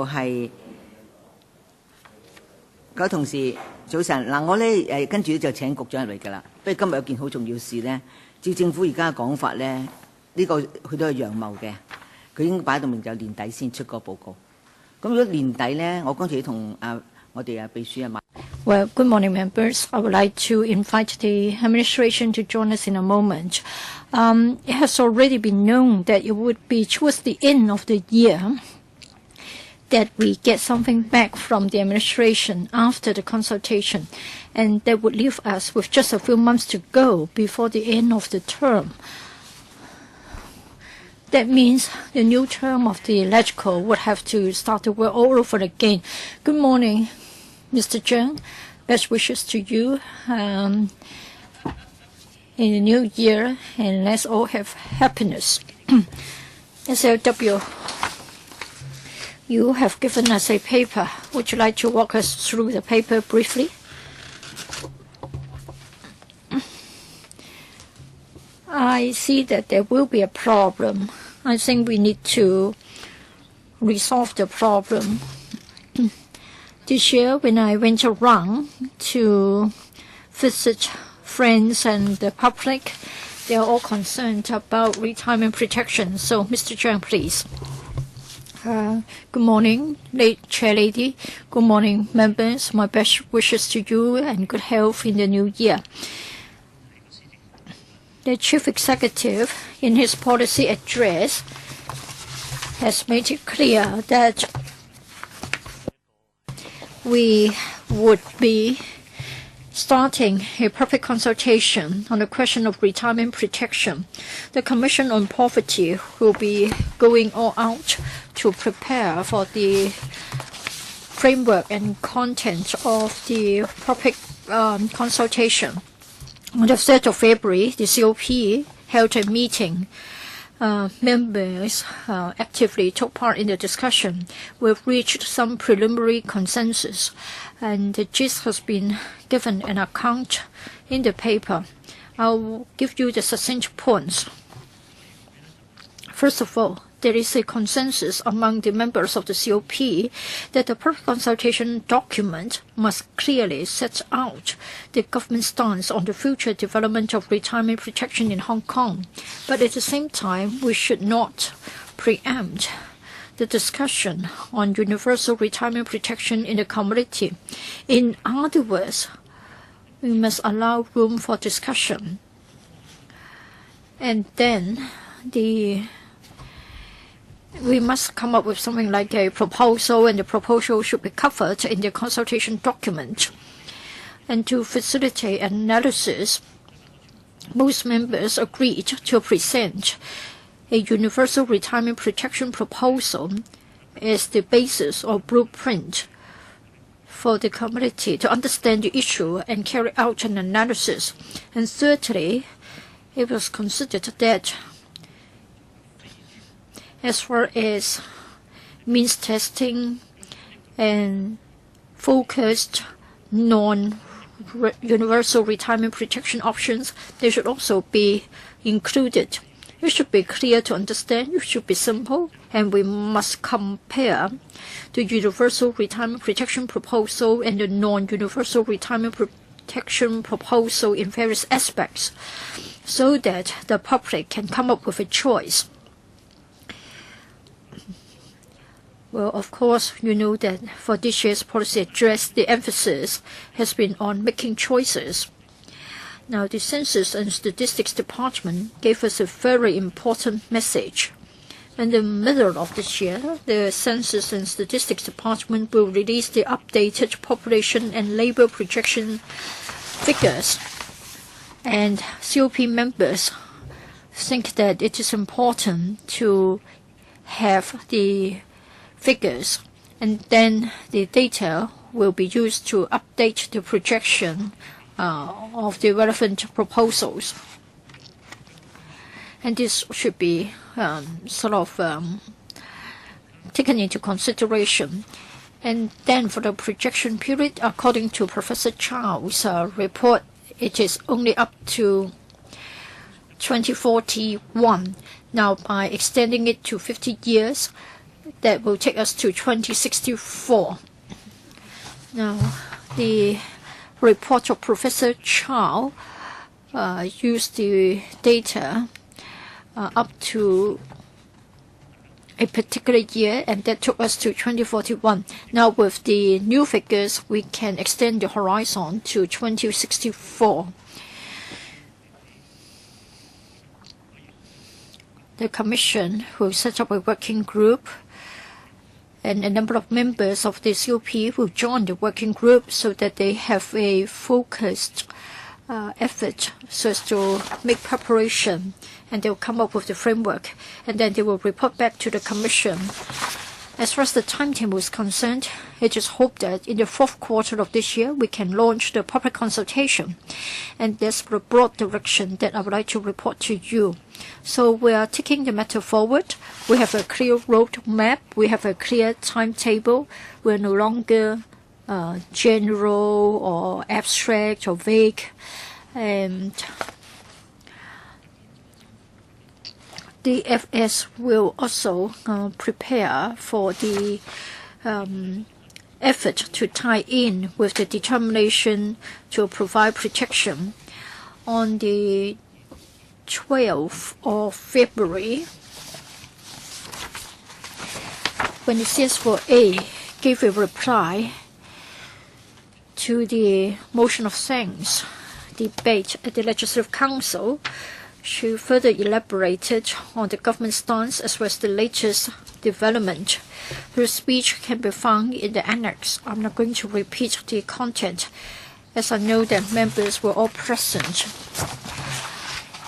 係各位同事早晨嗱，我咧跟住就請局長入嚟㗎啦。不過今日有件好重要事咧，照政府而家嘅講法咧，呢個佢都係陽謀嘅，佢已經擺到明就年底先出個報告。咁如果年底咧，我剛才同我哋秘書Well, good morning, members. I would like to invite the administration to join us in a moment. It has already been known that it would be towards the end of the year that we get something back from the administration after the consultation, and that would leave us with just a few months to go before the end of the term. That means the new term of the electrical would have to start the work all over again. Good morning, Mr. Zheng. Best wishes to you in the new year, and let's all have happiness. SLW, you have given us a paper. Would you like to walk us through the paper briefly? I see that there will be a problem. I think we need to resolve the problem. This year, when I went around to visit friends and the public, they are all concerned about retirement protection. So, Mr. Zhang, please. Good morning, Chair Lady. Good morning, members. My best wishes to you and good health in the new year. The Chief Executive, in his policy address, has made it clear that we would be starting a public consultation on the question of retirement protection. The Commission on Poverty will be going all out to prepare for the framework and content of the public consultation. On the 3rd of February, the COP held a meeting. Members actively took part in the discussion. We've reached some preliminary consensus, and the gist has been given an account in the paper. I'll give you the succinct points. First of all, there is a consensus among the members of the COP that the public consultation document must clearly set out the government stance on the future development of retirement protection in Hong Kong. But at the same time, we should not preempt the discussion on universal retirement protection in the community. In other words, we must allow room for discussion. And then we must come up with something like a proposal, and the proposal should be covered in the consultation document. And to facilitate analysis, most members agreed to present a universal retirement protection proposal as the basis or blueprint for the community to understand the issue and carry out an analysis. And thirdly, it was considered that as far as means testing and focused non-universal retirement protection options, they should also be included. It should be clear to understand, it should be simple, and we must compare the universal retirement protection proposal and the non-universal retirement protection proposal in various aspects so that the public can come up with a choice. Well, of course, you know that for this year's policy address, the emphasis has been on making choices. Now, the Census and Statistics Department gave us a very important message. In the middle of this year, the Census and Statistics Department will release the updated population and labor projection figures. And COP members think that it is important to have the figures, and then the data will be used to update the projection of the relevant proposals. And this should be taken into consideration. And then for the projection period, according to Professor Chow's report, it is only up to 2041. Now, by extending it to 50 years, that will take us to 2064. Now, the report of Professor Chow used the data up to a particular year, and that took us to 2041. Now, with the new figures, we can extend the horizon to 2064. The Commission will set up a working group, and a number of members of the COP will join the working group so that they have a focused effort so as to make preparation, and they will come up with the framework, and then they will report back to the Commission. As far as the timetable is concerned, it is hoped that in the fourth quarter of this year we can launch the public consultation, and that's the broad direction that I would like to report to you. So we are taking the matter forward. We have a clear road map. We have a clear timetable. We are no longer general or abstract or vague, and the FS will also prepare for the effort to tie in with the determination to provide protection. On the 12th of February, when the CS4A gave a reply to the motion of thanks debate at the Legislative Council, she further elaborated on the government's stance as well as the latest development. Her speech can be found in the annex. I'm not going to repeat the content, as I know that members were all present.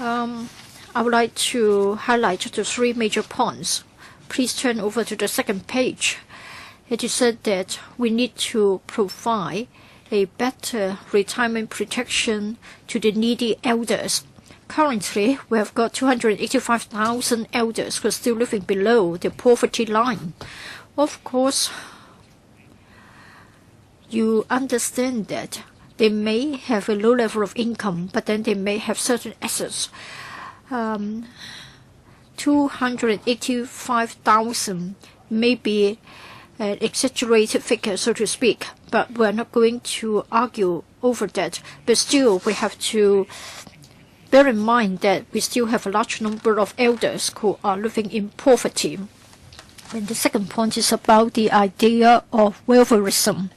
I would like to highlight the three major points. Please turn over to the second page. It is said that we need to provide a better retirement protection to the needy elders. Currently, we have got 285,000 elders who are still living below the poverty line. Of course, you understand that they may have a low level of income, but then they may have certain assets. 285,000 may be an exaggerated figure, so to speak, but we're not going to argue over that. But still, we have to bear in mind that we still have a large number of elders who are living in poverty. And the second point is about the idea of welfareism.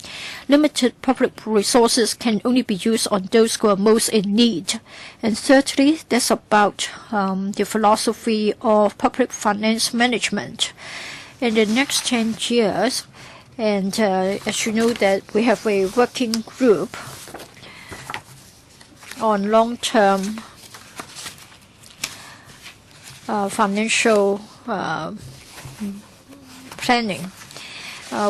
Limited public resources can only be used on those who are most in need. And thirdly, that's about the philosophy of public finance management. In the next 10 years, and as you know that we have a working group on long-term financial planning.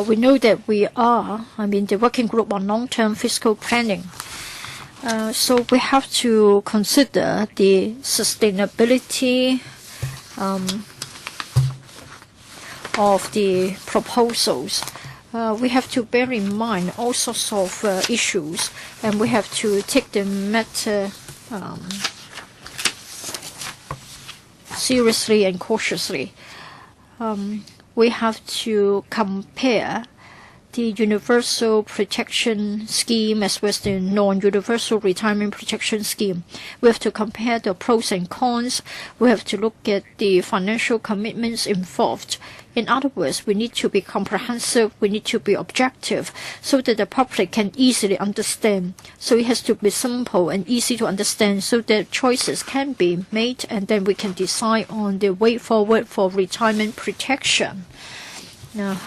We know that we are, the working group on long-term fiscal planning. So we have to consider the sustainability of the proposals. We have to bear in mind all sorts of issues, and we have to take the matter seriously and cautiously. We have to compare the universal protection scheme as well as the non-universal retirement protection scheme. We have to compare the pros and cons. We have to look at the financial commitments involved. In other words, we need to be comprehensive, we need to be objective, so that the public can easily understand. So it has to be simple and easy to understand, so that choices can be made, and then we can decide on the way forward for retirement protection. Now,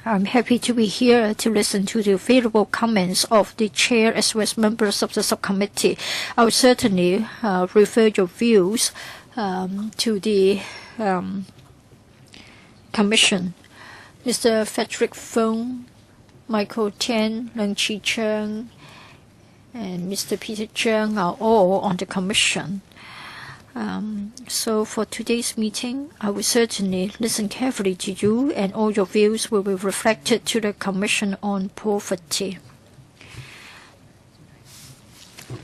I'm happy to be here to listen to the favorable comments of the chair as well as members of the subcommittee. I will certainly refer your views to the Commission. Mr. Frederick Fung, Michael Tian, Leung Chi Chung, and Mr. Peter Chung are all on the Commission. So for today's meeting, I will certainly listen carefully to you, and all your views will be reflected to the Commission on Poverty.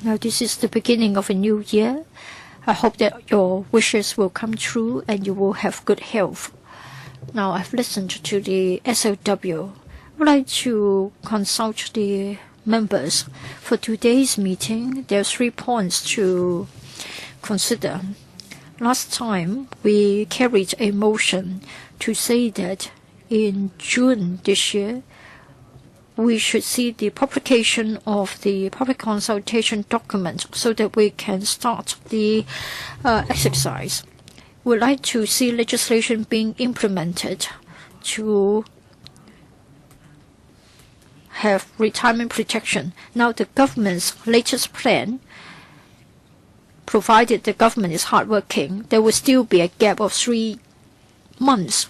Now, this is the beginning of a new year. I hope that your wishes will come true and you will have good health. Now I've listened to the SOW. I would like to consult the members. For today's meeting, there are 3 points to consider. Last time, we carried a motion to say that in June this year, we should see the publication of the public consultation document so that we can start the exercise. We'd like to see legislation being implemented to have retirement protection. Now, the government's latest plan, provided the government is hardworking, there will still be a gap of 3 months.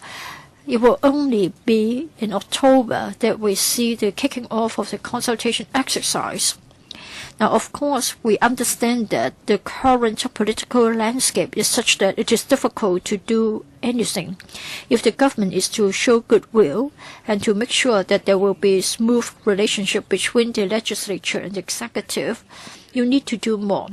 It will only be in October that we see the kicking off of the consultation exercise. Now, of course, we understand that the current political landscape is such that it is difficult to do anything. If the government is to show goodwill and to make sure that there will be a smooth relationship between the legislature and the executive, you need to do more.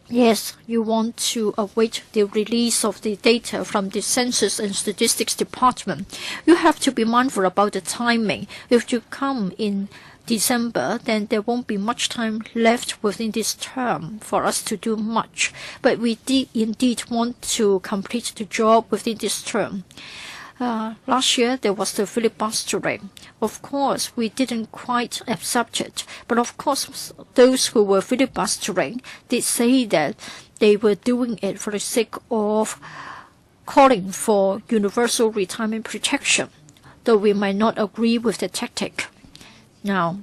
Yes, you want to await the release of the data from the Census and Statistics Department. You have to be mindful about the timing. If you come in December, then there won't be much time left within this term for us to do much. But we did indeed want to complete the job within this term. Last year, there was the filibustering. Of course, we didn't quite accept it. But of course, those who were filibustering did say that they were doing it for the sake of calling for universal retirement protection, though we might not agree with the tactic. Now,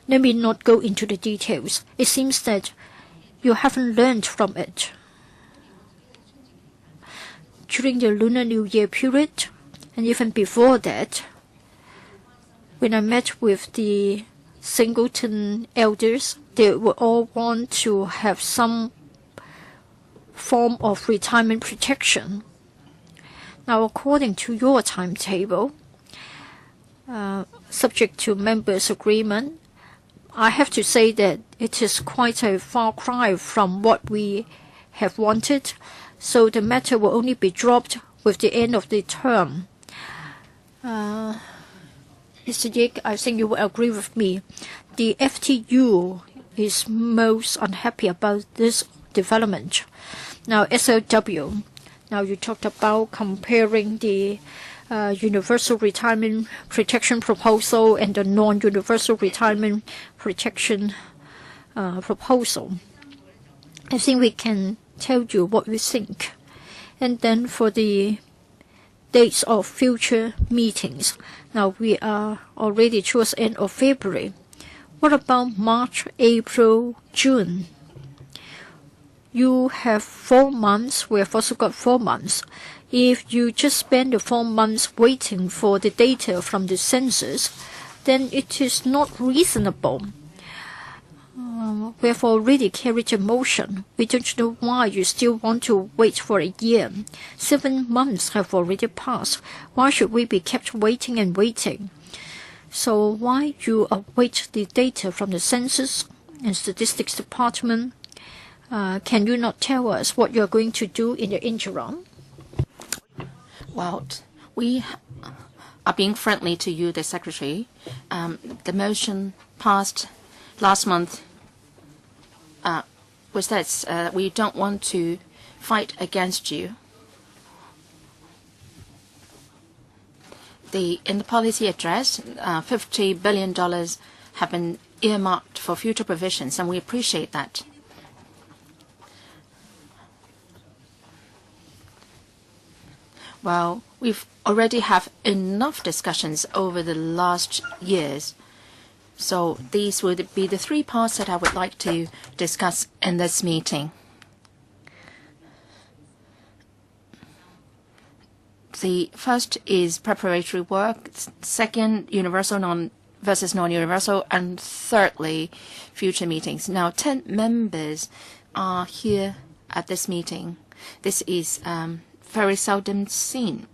let me not go into the details. It seems that you haven't learned from it. During the Lunar New Year period, and even before that, when I met with the Singleton elders, they would all want to have some form of retirement protection. Now, according to your timetable, subject to members' agreement, I have to say that it is quite a far cry from what we have wanted. So the matter will only be dropped with the end of the term. Mr. Yik, I think you will agree with me. The FTU is most unhappy about this development. Now, SOW. Now, you talked about comparing the universal retirement protection proposal and the non-universal retirement protection proposal. I think we can tell you what we think. And then for the dates of future meetings, now we are already towards the end of February. What about March, April, June? You have 4 months. We have also got 4 months. If you just spend the 4 months waiting for the data from the census, then it is not reasonable. We have already carried a motion. We don't know why you still want to wait for a year. 7 months have already passed. Why should we be kept waiting and waiting? So why you await the data from the Census and Statistics Department? Can you not tell us what you're going to do in the interim? Well, we are being friendly to you, the Secretary. The motion passed last month was that we don't want to fight against you. In the policy address, $50 billion have been earmarked for future provisions, and we appreciate that. Well, we've already have enough discussions over the last years. So these would be the 3 parts that I would like to discuss in this meeting. The first is preparatory work, second, universal versus non-universal, and thirdly, future meetings. Now, 10 members are here at this meeting. This is very seldom seen.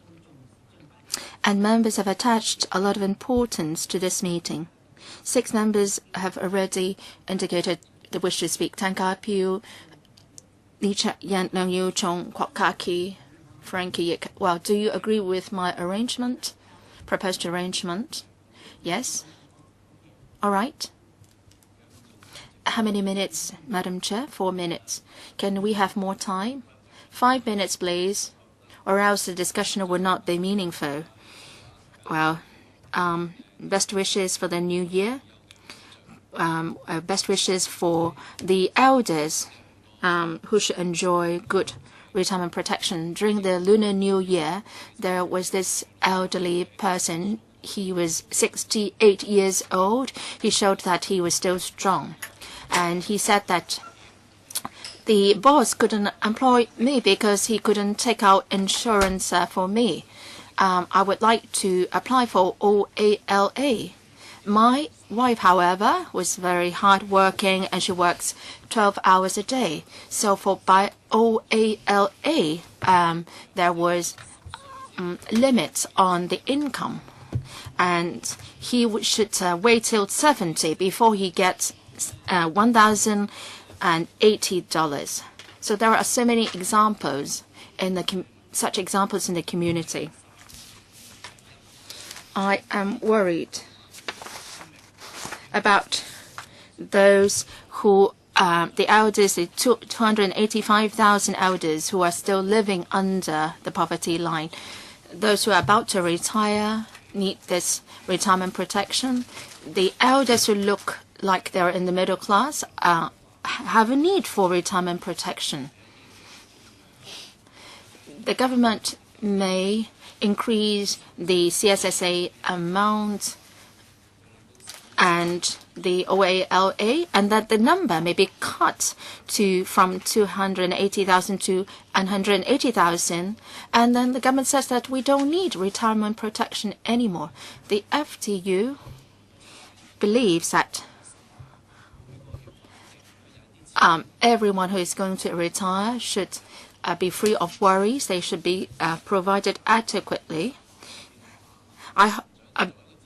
And members have attached a lot of importance to this meeting. 6 members have already indicated they wish to speak. Tan Ka Piu, Li Chia Yan, Leung Yiu Chong, Kwok Ka Ki Frankie, well, do you agree with my arrangement, proposed arrangement? Yes? All right. How many minutes, Madam Chair? 4 minutes. Can we have more time? 5 minutes, please, or else the discussion will not be meaningful. Well, best wishes for the new year. Best wishes for the elders who should enjoy good retirement protection. During the Lunar New Year, there was this elderly person. He was 68 years old. He showed that he was still strong. And he said that the boss couldn't employ me because he couldn't take out insurance for me. I would like to apply for OALA. My wife, however, was very hardworking and she works 12 hours a day. So by OALA, there was limits on the income. And he should wait till 70 before he gets $1,080. So there are so many examples in such examples in the community. I am worried about those who, the elders, the 285,000 elders who are still living under the poverty line. Those who are about to retire need this retirement protection. The elders who look like they're in the middle class have a need for retirement protection. The government may increase the CSSA amount and the OALA, and that the number may be cut from 280,000 to 180,000, and then the government says that we don't need retirement protection anymore. The FTU believes that everyone who is going to retire should be free of worries. They should be provided adequately.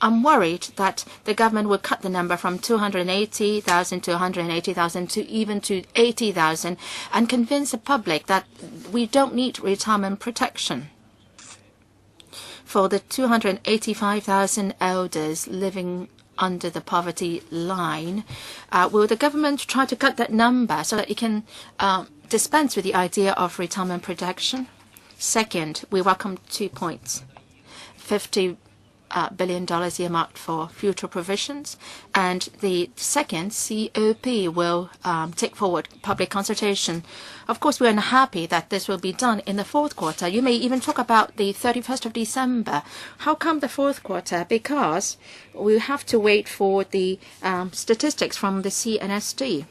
I'm worried that the government will cut the number from 280,000 to 180,000 to even to 80,000 and convince the public that we don't need retirement protection. For the 285,000 elders living under the poverty line, will the government try to cut that number so that it can dispense with the idea of retirement protection? Second, we welcome 2 points. $50 billion earmarked for future provisions, and the second, COP will take forward public consultation. Of course, we are happy that this will be done in the fourth quarter. You may even talk about the 31st of December. How come the fourth quarter? Because we have to wait for the statistics from the CNSD.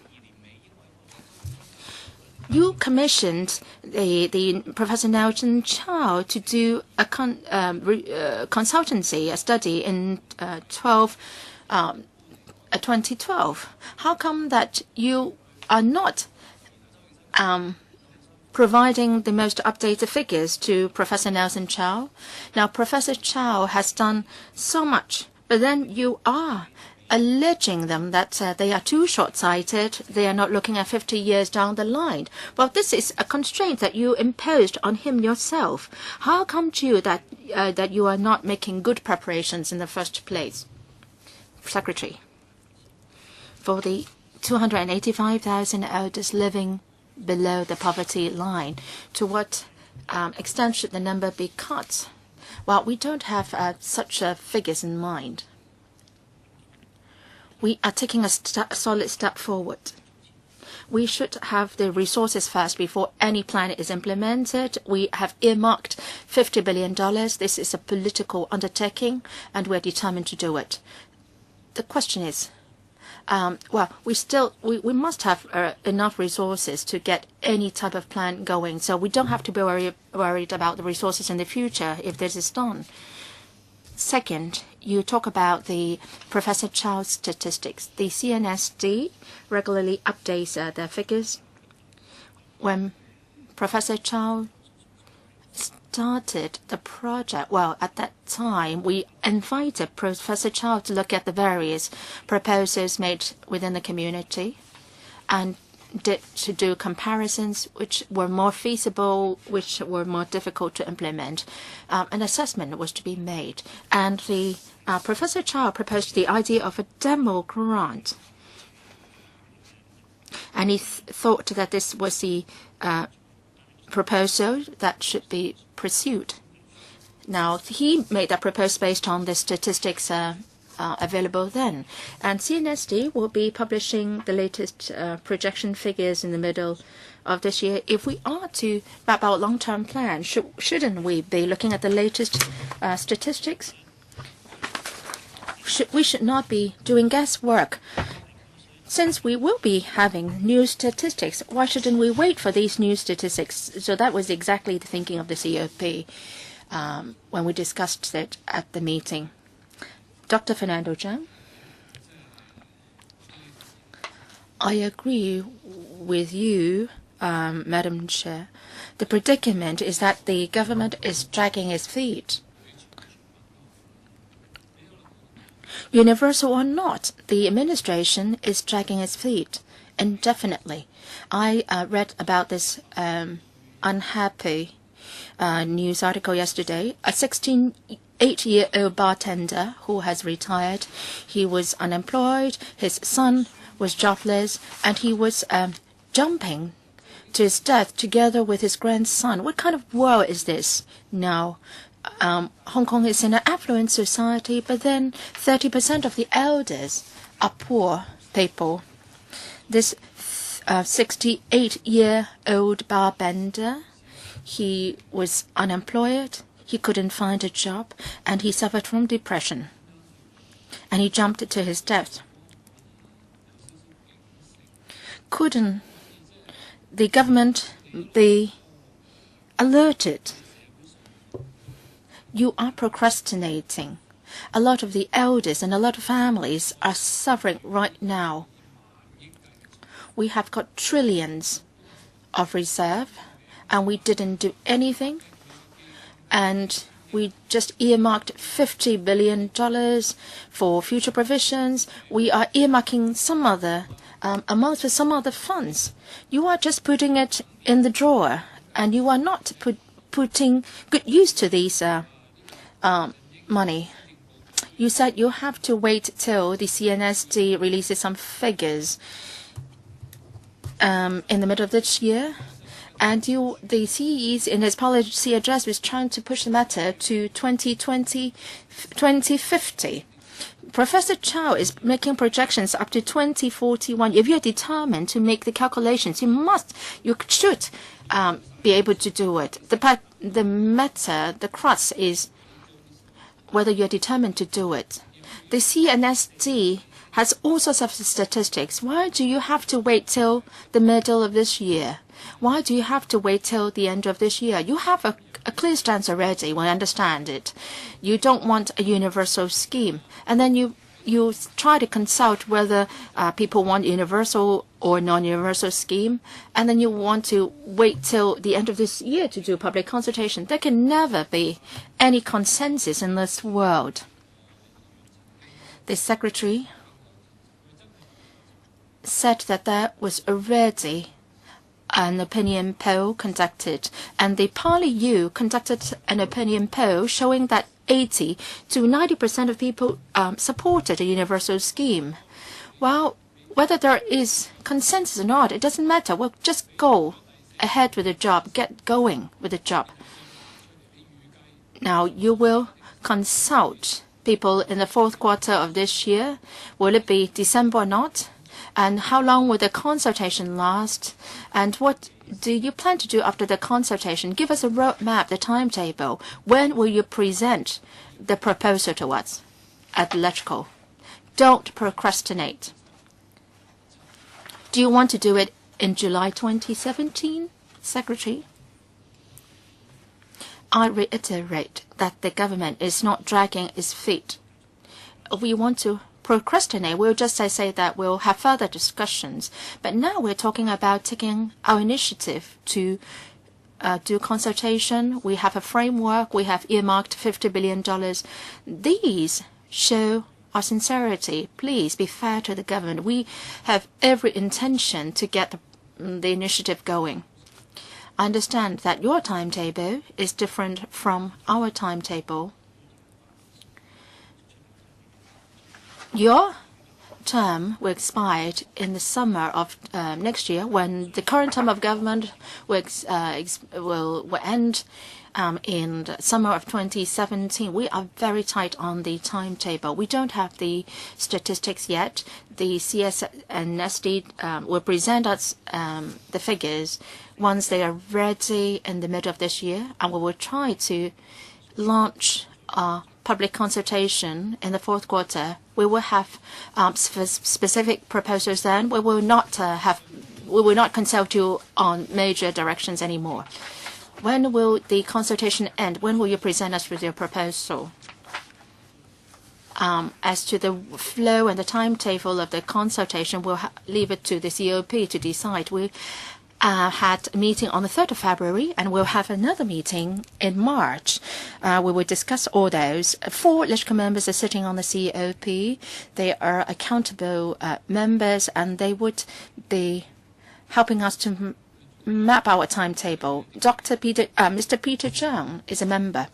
You commissioned the Professor Nelson Chow to do a consultancy, a study in 2012. How come that you are not providing the most updated figures to Professor Nelson Chow? Now, Professor Chow has done so much, but then you are alleging them that they are too short-sighted, they are not looking at 50 years down the line. Well, this is a constraint that you imposed on him yourself. How come to you that you are not making good preparations in the first place? Secretary, for the 285,000 elders living below the poverty line, to what extent should the number be cut? Well, we don't have such figures in mind. We are taking a solid step forward. We should have the resources first before any plan is implemented. We have earmarked $50 billion. This is a political undertaking, and we're determined to do it. The question is, well, we must have enough resources to get any type of plan going. So we don't have to be worried about the resources in the future if this is done. Second, you talk about the Professor Chow's statistics. The CNSD regularly updates their figures. When Professor Chow started the project, well, at that time, we invited Professor Chow to look at the various proposals made within the community. And to do comparisons which were more feasible, which were more difficult to implement. An assessment was to be made, and the Professor Chow proposed the idea of a demo grant, and he thought that this was the proposal that should be pursued. Now, he made that proposal based on the statistics available then. And CNSD will be publishing the latest projection figures in the middle of this year. If we are to map our long-term plan, shouldn't we be looking at the latest statistics? We should not be doing guesswork. Since we will be having new statistics, why shouldn't we wait for these new statistics? So that was exactly the thinking of the COP when we discussed it at the meeting. Dr. Fernando Zhang. I agree with you, Madam Chair. The predicament is that the government is dragging its feet. Universal or not, the administration is dragging its feet indefinitely. I read about this unhappy news article yesterday. A 8-year-old bartender who has retired. He was unemployed. His son was jobless, and he was jumping to his death together with his grandson. What kind of world is this now? Hong Kong is in an affluent society, but then 30% of the elders are poor people. This 68-year-old bartender, he was unemployed. He couldn't find a job, and he suffered from depression. And he jumped to his death. Couldn't the government be alerted? You are procrastinating. A lot of the elders and a lot of families are suffering right now. We have got trillions of reserve, and we didn't do anything. And we just earmarked $50 billion for future provisions. We are earmarking some other amounts for some other funds. You are just putting it in the drawer, and you are not putting good use to these money. You said you have to wait till the CNSD releases some figures in the middle of this year. And the CEs in his policy address was trying to push the matter to 2050. Professor Chow is making projections up to 2041. If you're determined to make the calculations, you should be able to do it. The matter, the crux is whether you're determined to do it. The CNSD has all sorts of statistics. Why do you have to wait till the middle of this year? Why do you have to wait till the end of this year? You have a clear stance already. We understand it. You don't want a universal scheme. And then you try to consult whether people want universal or non-universal scheme. And then you want to wait till the end of this year to do public consultation. There can never be any consensus in this world. The Secretary said that there was already an opinion poll conducted, and the ParlyU conducted an opinion poll showing that 80 to 90% of people supported a universal scheme. Well, whether there is consensus or not, it doesn't matter. We'll just go ahead with the job, get going with the job. Now, you will consult people in the fourth quarter of this year. Will it be December or not? And how long will the consultation last? And what do you plan to do after the consultation? Give us a roadmap, the timetable. When will you present the proposal to us at electrical? Don't procrastinate. Do you want to do it in July 2017, Secretary? I reiterate that the government is not dragging its feet. We want to procrastinate. We'll just say that we'll have further discussions. But now we're talking about taking our initiative to do consultation. We have a framework. We have earmarked $50 billion. These show our sincerity. Please be fair to the government. We have every intention to get the initiative going. I understand that your timetable is different from our timetable. Your term will expire in the summer of next year, when the current term of government will end in the summer of 2017. We are very tight on the timetable. We don't have the statistics yet. The CS and SD will present us the figures once they are ready in the middle of this year, and we will try to launch a public consultation in the fourth quarter. We will have specific proposals then. We will not consult you on major directions anymore. When will the consultation end? When will you present us with your proposal? As to the flow and the timetable of the consultation, we'll leave it to the COP to decide. We had a meeting on the 3rd of February, and we'll have another meeting in March. We will discuss all those. 4 LegCo members are sitting on the COP. They are accountable members, and they would be helping us to map our timetable. Mr. Peter Zhang is a member.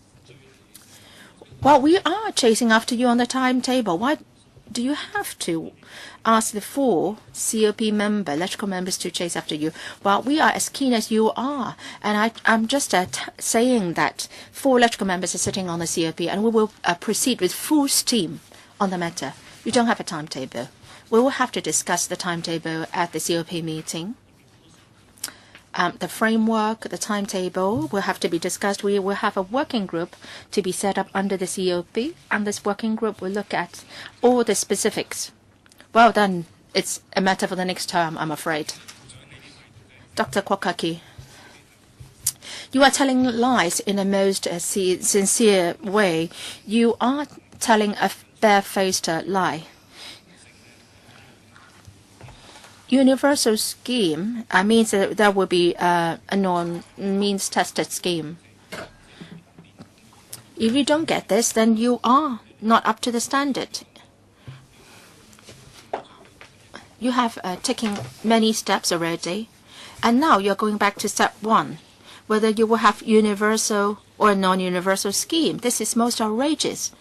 Well, we are chasing after you on the timetable. Why do you have to ask the 4 COP LegCo members to chase after you? Well, we are as keen as you are. And I'm just saying that 4 LegCo members are sitting on the COP, and we will proceed with full steam on the matter. You don't have a timetable. We will have to discuss the timetable at the COP meeting. The framework, the timetable will have to be discussed. We will have a working group to be set up under the COP, and this working group will look at all the specifics. Well, then it's a matter for the next term, I'm afraid. Dr. Kwokaki, you are telling lies in the most sincere way. You are telling a barefaced lie. Universal scheme means that there will be a non-means tested scheme. If you don't get this, then you are not up to the standard. You have taken many steps already, and now you're going back to step 1, whether you will have universal or non-universal scheme. This is most outrageous.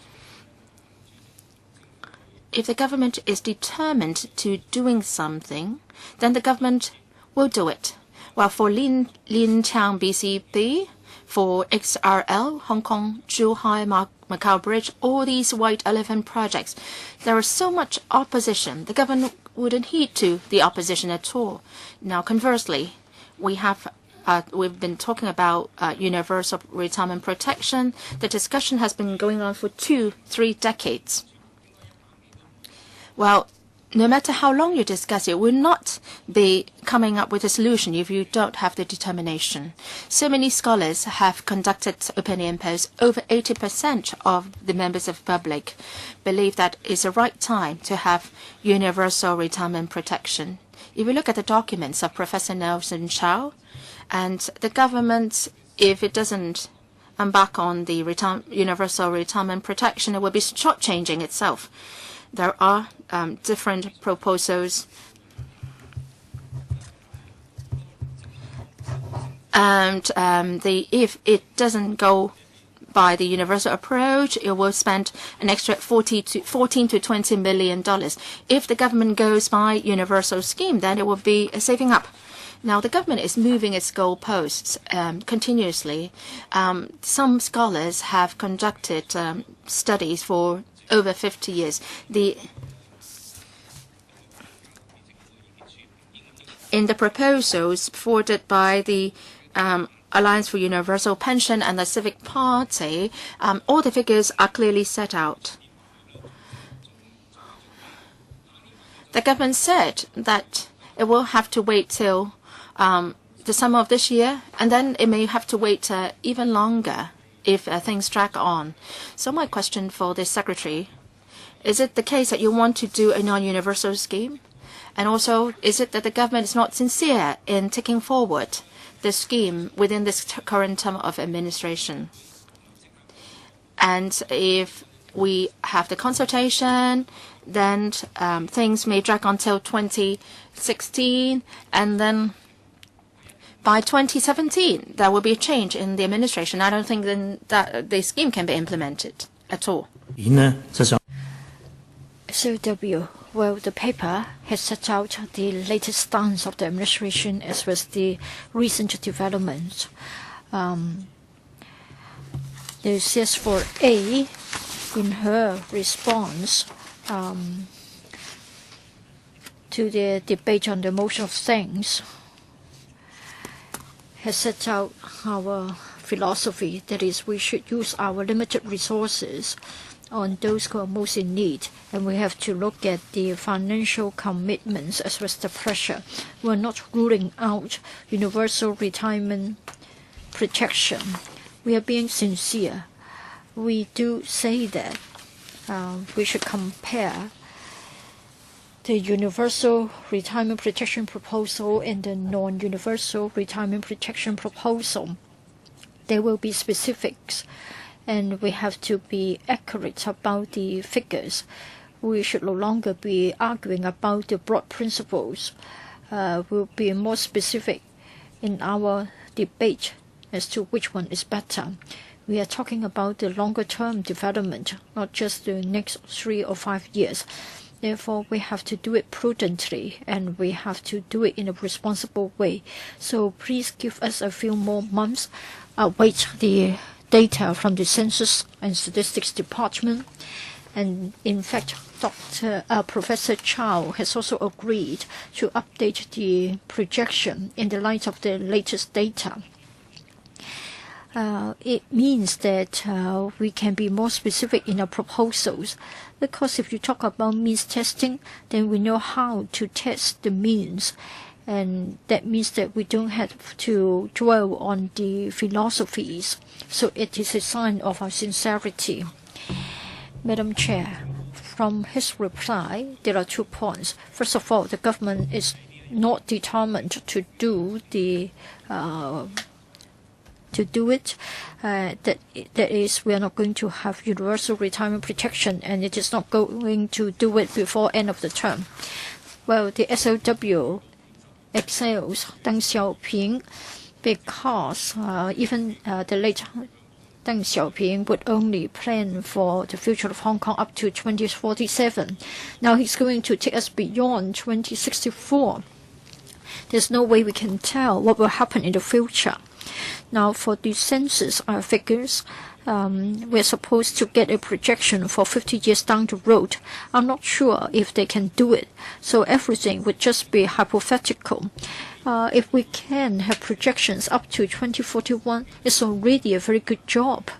If the government is determined to doing something, then the government will do it. Well, for Lin Chang BCB, for XRL, Hong Kong, Zhuhai, Macau Bridge, all these white elephant projects, there is so much opposition. The government wouldn't heed to the opposition at all. Now, conversely, we've been talking about universal retirement protection. The discussion has been going on for 2-3 decades. Well, no matter how long you discuss it, will not be coming up with a solution if you don't have the determination. So many scholars have conducted opinion polls. Over 80% of the members of the public believe that it's the right time to have universal retirement protection. If you look at the documents of Professor Nelson Chow, and the government, if it doesn't embark on the universal retirement protection, it will be shortchanging itself. There are different proposals, and if it doesn't go by the universal approach, it will spend an extra $14 to $20 million. If the government goes by universal scheme, then it will be saving up. Now, the government is moving its goalposts continuously. Some scholars have conducted studies for over 50 years. In the proposals forwarded by the Alliance for Universal Pension and the Civic Party, all the figures are clearly set out. The government said that it will have to wait till the summer of this year, and then it may have to wait even longer if things drag on. So my question for the Secretary, is it the case that you want to do a non-universal scheme? And also, is it that the government is not sincere in taking forward the scheme within this current term of administration? And if we have the consultation, then things may drag on till 2016, and then by 2017, there will be a change in the administration. I don't think then that the scheme can be implemented at all. SOW, well, the paper has set out the latest stance of the administration as well as the recent developments. The CS4A, in her response to the debate on the motion of thanks, has set out our philosophy, that is, we should use our limited resources on those who are most in need, and we have to look at the financial commitments as well as the pressure. We're not ruling out universal retirement protection. We are being sincere. We do say that we should compare the universal retirement protection proposal and the non-universal retirement protection proposal. There will be specifics, and we have to be accurate about the figures. We should no longer be arguing about the broad principles. We'll be more specific in our debate as to which one is better. We are talking about the longer-term development, not just the next 3 or 5 years. Therefore, we have to do it prudently, and we have to do it in a responsible way. So please give us a few more months. Await the data from the Census and Statistics Department. And in fact, Professor Chow has also agreed to update the projection in the light of the latest data. It means that we can be more specific in our proposals, because if you talk about means testing, then we know how to test the means, and that means that we don't have to dwell on the philosophies. So it is a sign of our sincerity. Madam Chair, from his reply, there are 2 points. First of all, the government is not determined to do it. That is, we are not going to have universal retirement protection, and it is not going to do it before end of the term. Well, the SOW excels Deng Xiaoping, because even the late Deng Xiaoping would only plan for the future of Hong Kong up to 2047. Now he's going to take us beyond 2064. There's no way we can tell what will happen in the future. Now, for the census figures, we're supposed to get a projection for 50 years down the road. I'm not sure if they can do it, so everything would just be hypothetical. If we can have projections up to 2041, it's already a very good job.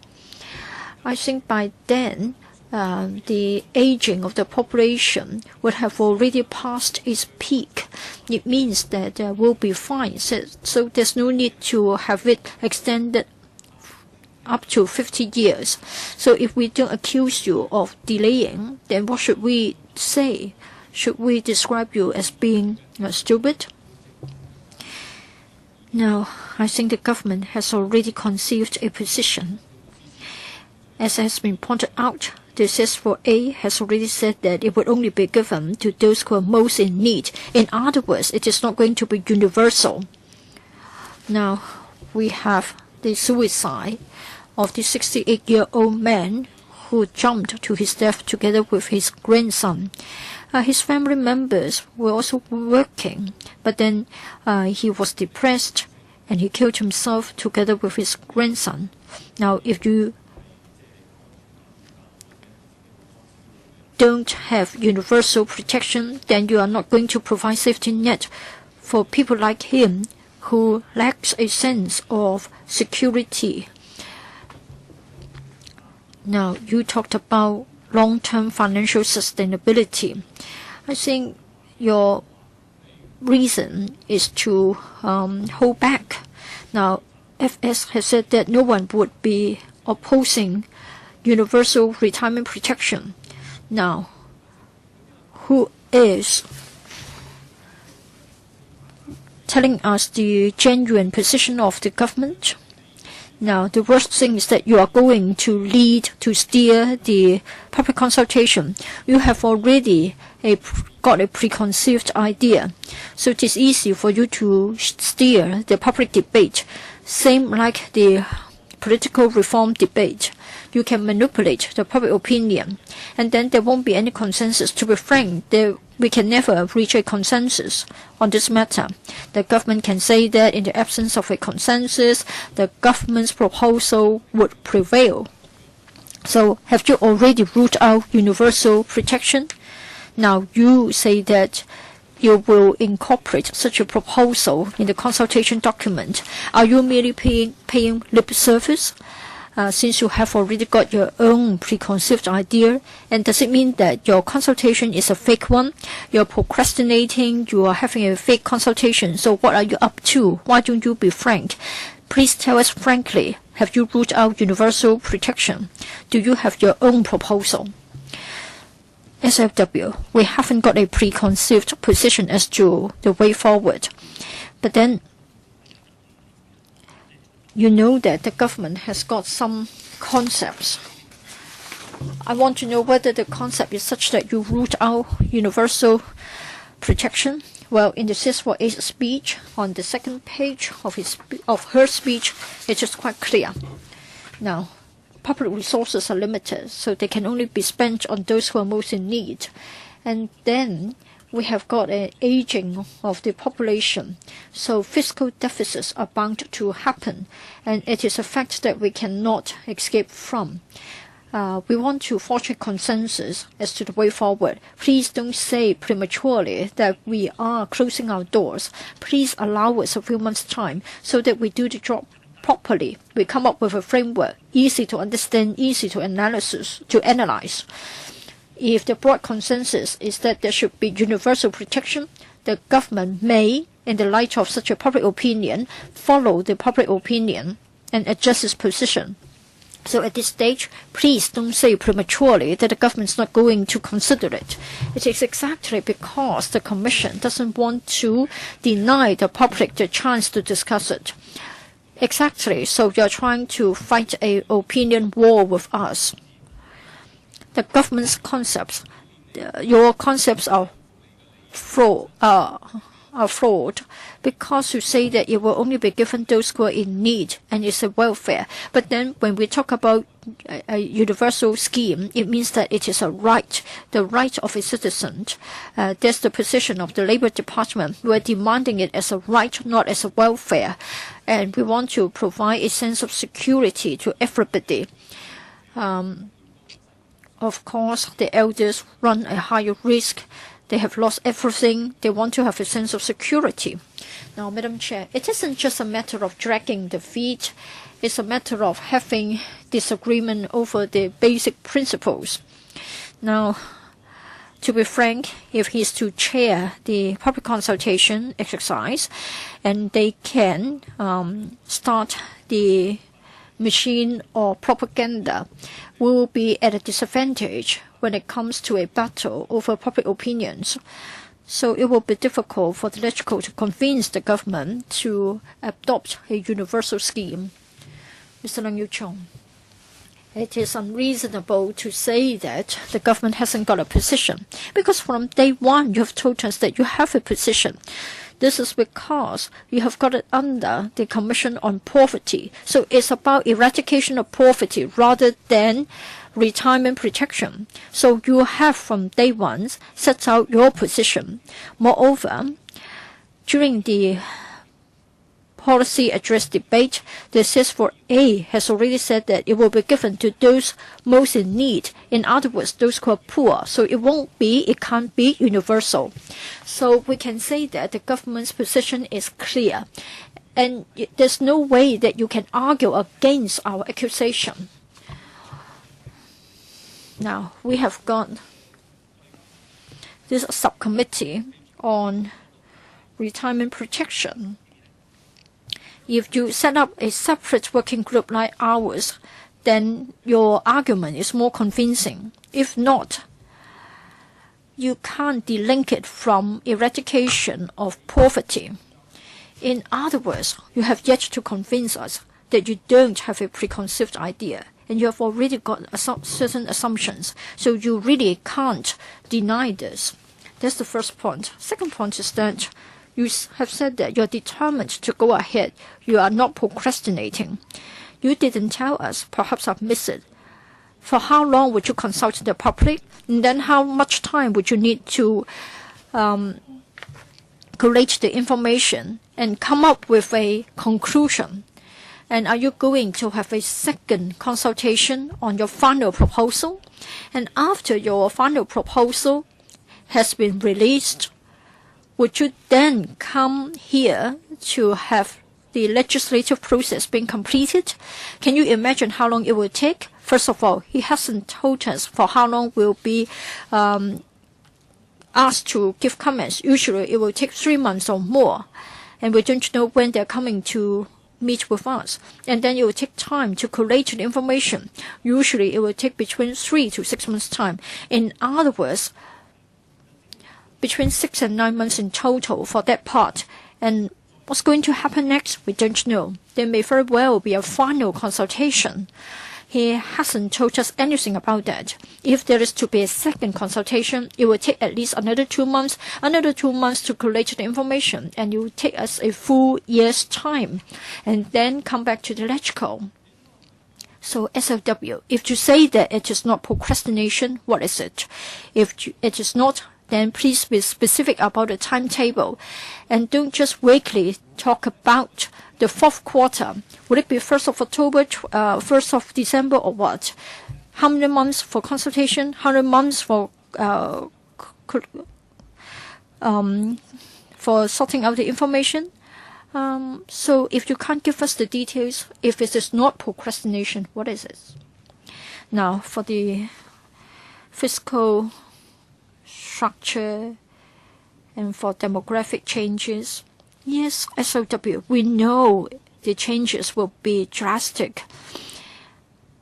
I think by then, the aging of the population would have already passed its peak. It means that we'll be fine. So there's no need to have it extended up to 50 years. So if we don't accuse you of delaying, then what should we say? Should we describe you as being stupid? No, I think the government has already conceived a position. As has been pointed out, the CS4A has already said that it would only be given to those who are most in need. In other words, it is not going to be universal. Now, we have the suicide of the 68-year-old man who jumped to his death together with his grandson. His family members were also working, but then he was depressed and he killed himself together with his grandson. Now, if you don't have universal protection, then you are not going to provide safety net for people like him who lacks a sense of security. Now, you talked about long-term financial sustainability. I think your reason is to hold back. Now, FS has said that no one would be opposing universal retirement protection. Now, who is telling us the genuine position of the government? Now, the worst thing is that you are going to lead, to steer the public consultation. You have already got a preconceived idea. So it is easy for you to steer the public debate, same like the political reform debate. You can manipulate the public opinion, and then there won't be any consensus. To be frank, we can never reach a consensus on this matter. The government can say that in the absence of a consensus, the government's proposal would prevail. So have you already ruled out universal protection? Now you say that you will incorporate such a proposal in the consultation document. Are you merely paying lip service? Since you have already got your own preconceived idea? And does it mean that your consultation is a fake one? You're procrastinating, you are having a fake consultation. So what are you up to? Why don't you be frank? Please tell us frankly, have you ruled out universal protection? Do you have your own proposal? SFW, we haven't got a preconceived position as to the way forward. But then, you know that the government has got some concepts. I want to know whether the concept is such that you ruled out universal protection. Well, in the 648 speech, on the second page of her speech, it is quite clear. Now, public resources are limited, so they can only be spent on those who are most in need. And then we have got an aging of the population, so fiscal deficits are bound to happen, and it is a fact that we cannot escape from. We want to forge a consensus as to the way forward. Please don't say prematurely that we are closing our doors. Please allow us a few months' time so that we do the job properly. We come up with a framework, easy to understand, easy to analyze. If the broad consensus is that there should be universal protection, the government may, in the light of such a public opinion, follow the public opinion and adjust its position. So at this stage, please don't say prematurely that the government is not going to consider it. It is exactly because the Commission doesn't want to deny the public the chance to discuss it. Exactly, so you're trying to fight an opinion war with us. The government's concepts, your concepts are flawed because you say that it will only be given those who are in need and it's a welfare. But then when we talk about a universal scheme, it means that it is a right, the right of a citizen. That's the position of the Labour Department. We're demanding it as a right, not as a welfare. And we want to provide a sense of security to everybody. Of course, the elders run a higher risk. They have lost everything. They want to have a sense of security. Now, Madam Chair, it isn't just a matter of dragging the feet. It's a matter of having disagreement over the basic principles. Now, to be frank, if he's to chair the public consultation exercise, and they can start the machine or propaganda, we will be at a disadvantage when it comes to a battle over public opinions. So it will be difficult for the legislature to convince the government to adopt a universal scheme. Mr. Leung Yiu-chung, it is unreasonable to say that the government hasn't got a position, because from day one you have told us that you have a position. This is because you have got it under the Commission on Poverty. So it's about eradication of poverty rather than retirement protection. So you have from day one set out your position. Moreover, during the policy address debate, the 648 has already said that it will be given to those most in need. In other words, those who are poor. So it can't be universal. So we can say that the government's position is clear. And there's no way that you can argue against our accusation. Now, we have got this subcommittee on retirement protection. If you set up a separate working group like ours, then your argument is more convincing. If not, you can't delink it from eradication of poverty. In other words, you have yet to convince us that you don't have a preconceived idea, and you have already got certain assumptions, so you really can't deny this. That's the first point. Second point is that you have said that you're determined to go ahead. You are not procrastinating. You didn't tell us. Perhaps I've missed it. For how long would you consult the public? And then how much time would you need to collate the information and come up with a conclusion? And are you going to have a second consultation on your final proposal? And after your final proposal has been released, would you then come here to have the legislative process being completed? Can you imagine how long it will take? First of all, he hasn't told us for how long we'll be asked to give comments. Usually it will take 3 months or more, and we don't know when they're coming to meet with us. And then it will take time to collate the information. Usually it will take between 3 to 6 months' time. In other words, between 6 and 9 months in total for that part. And what's going to happen next, we don't know. There may very well be a final consultation. He hasn't told us anything about that. If there is to be a second consultation, it will take at least another 2 months, to collate the information, and it will take us a full year's time, and then come back to the LegCo. So SLW, if you say that it is not procrastination, what is it? If it is not, then please be specific about the timetable, and don't just vaguely talk about the fourth quarter. Would it be 1st of October, 1st of December, or what? How many months for consultation? How many months for sorting out the information? So if you can't give us the details, if it is not procrastination, what is it? Now, for the fiscal structure and for demographic changes, yes, SOW, we know the changes will be drastic,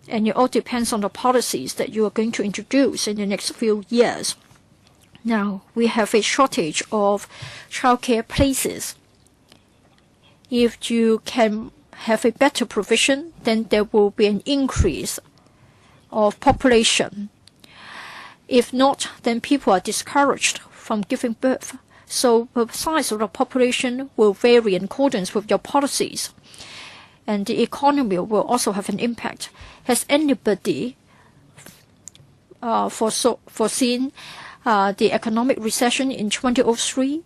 and it all depends on the policies that you are going to introduce in the next few years. Now, we have a shortage of childcare places. If you can have a better provision, then there will be an increase of population. If not, then people are discouraged from giving birth. So the size of the population will vary in accordance with your policies. And the economy will also have an impact. Has anybody foreseen the economic recession in 2003?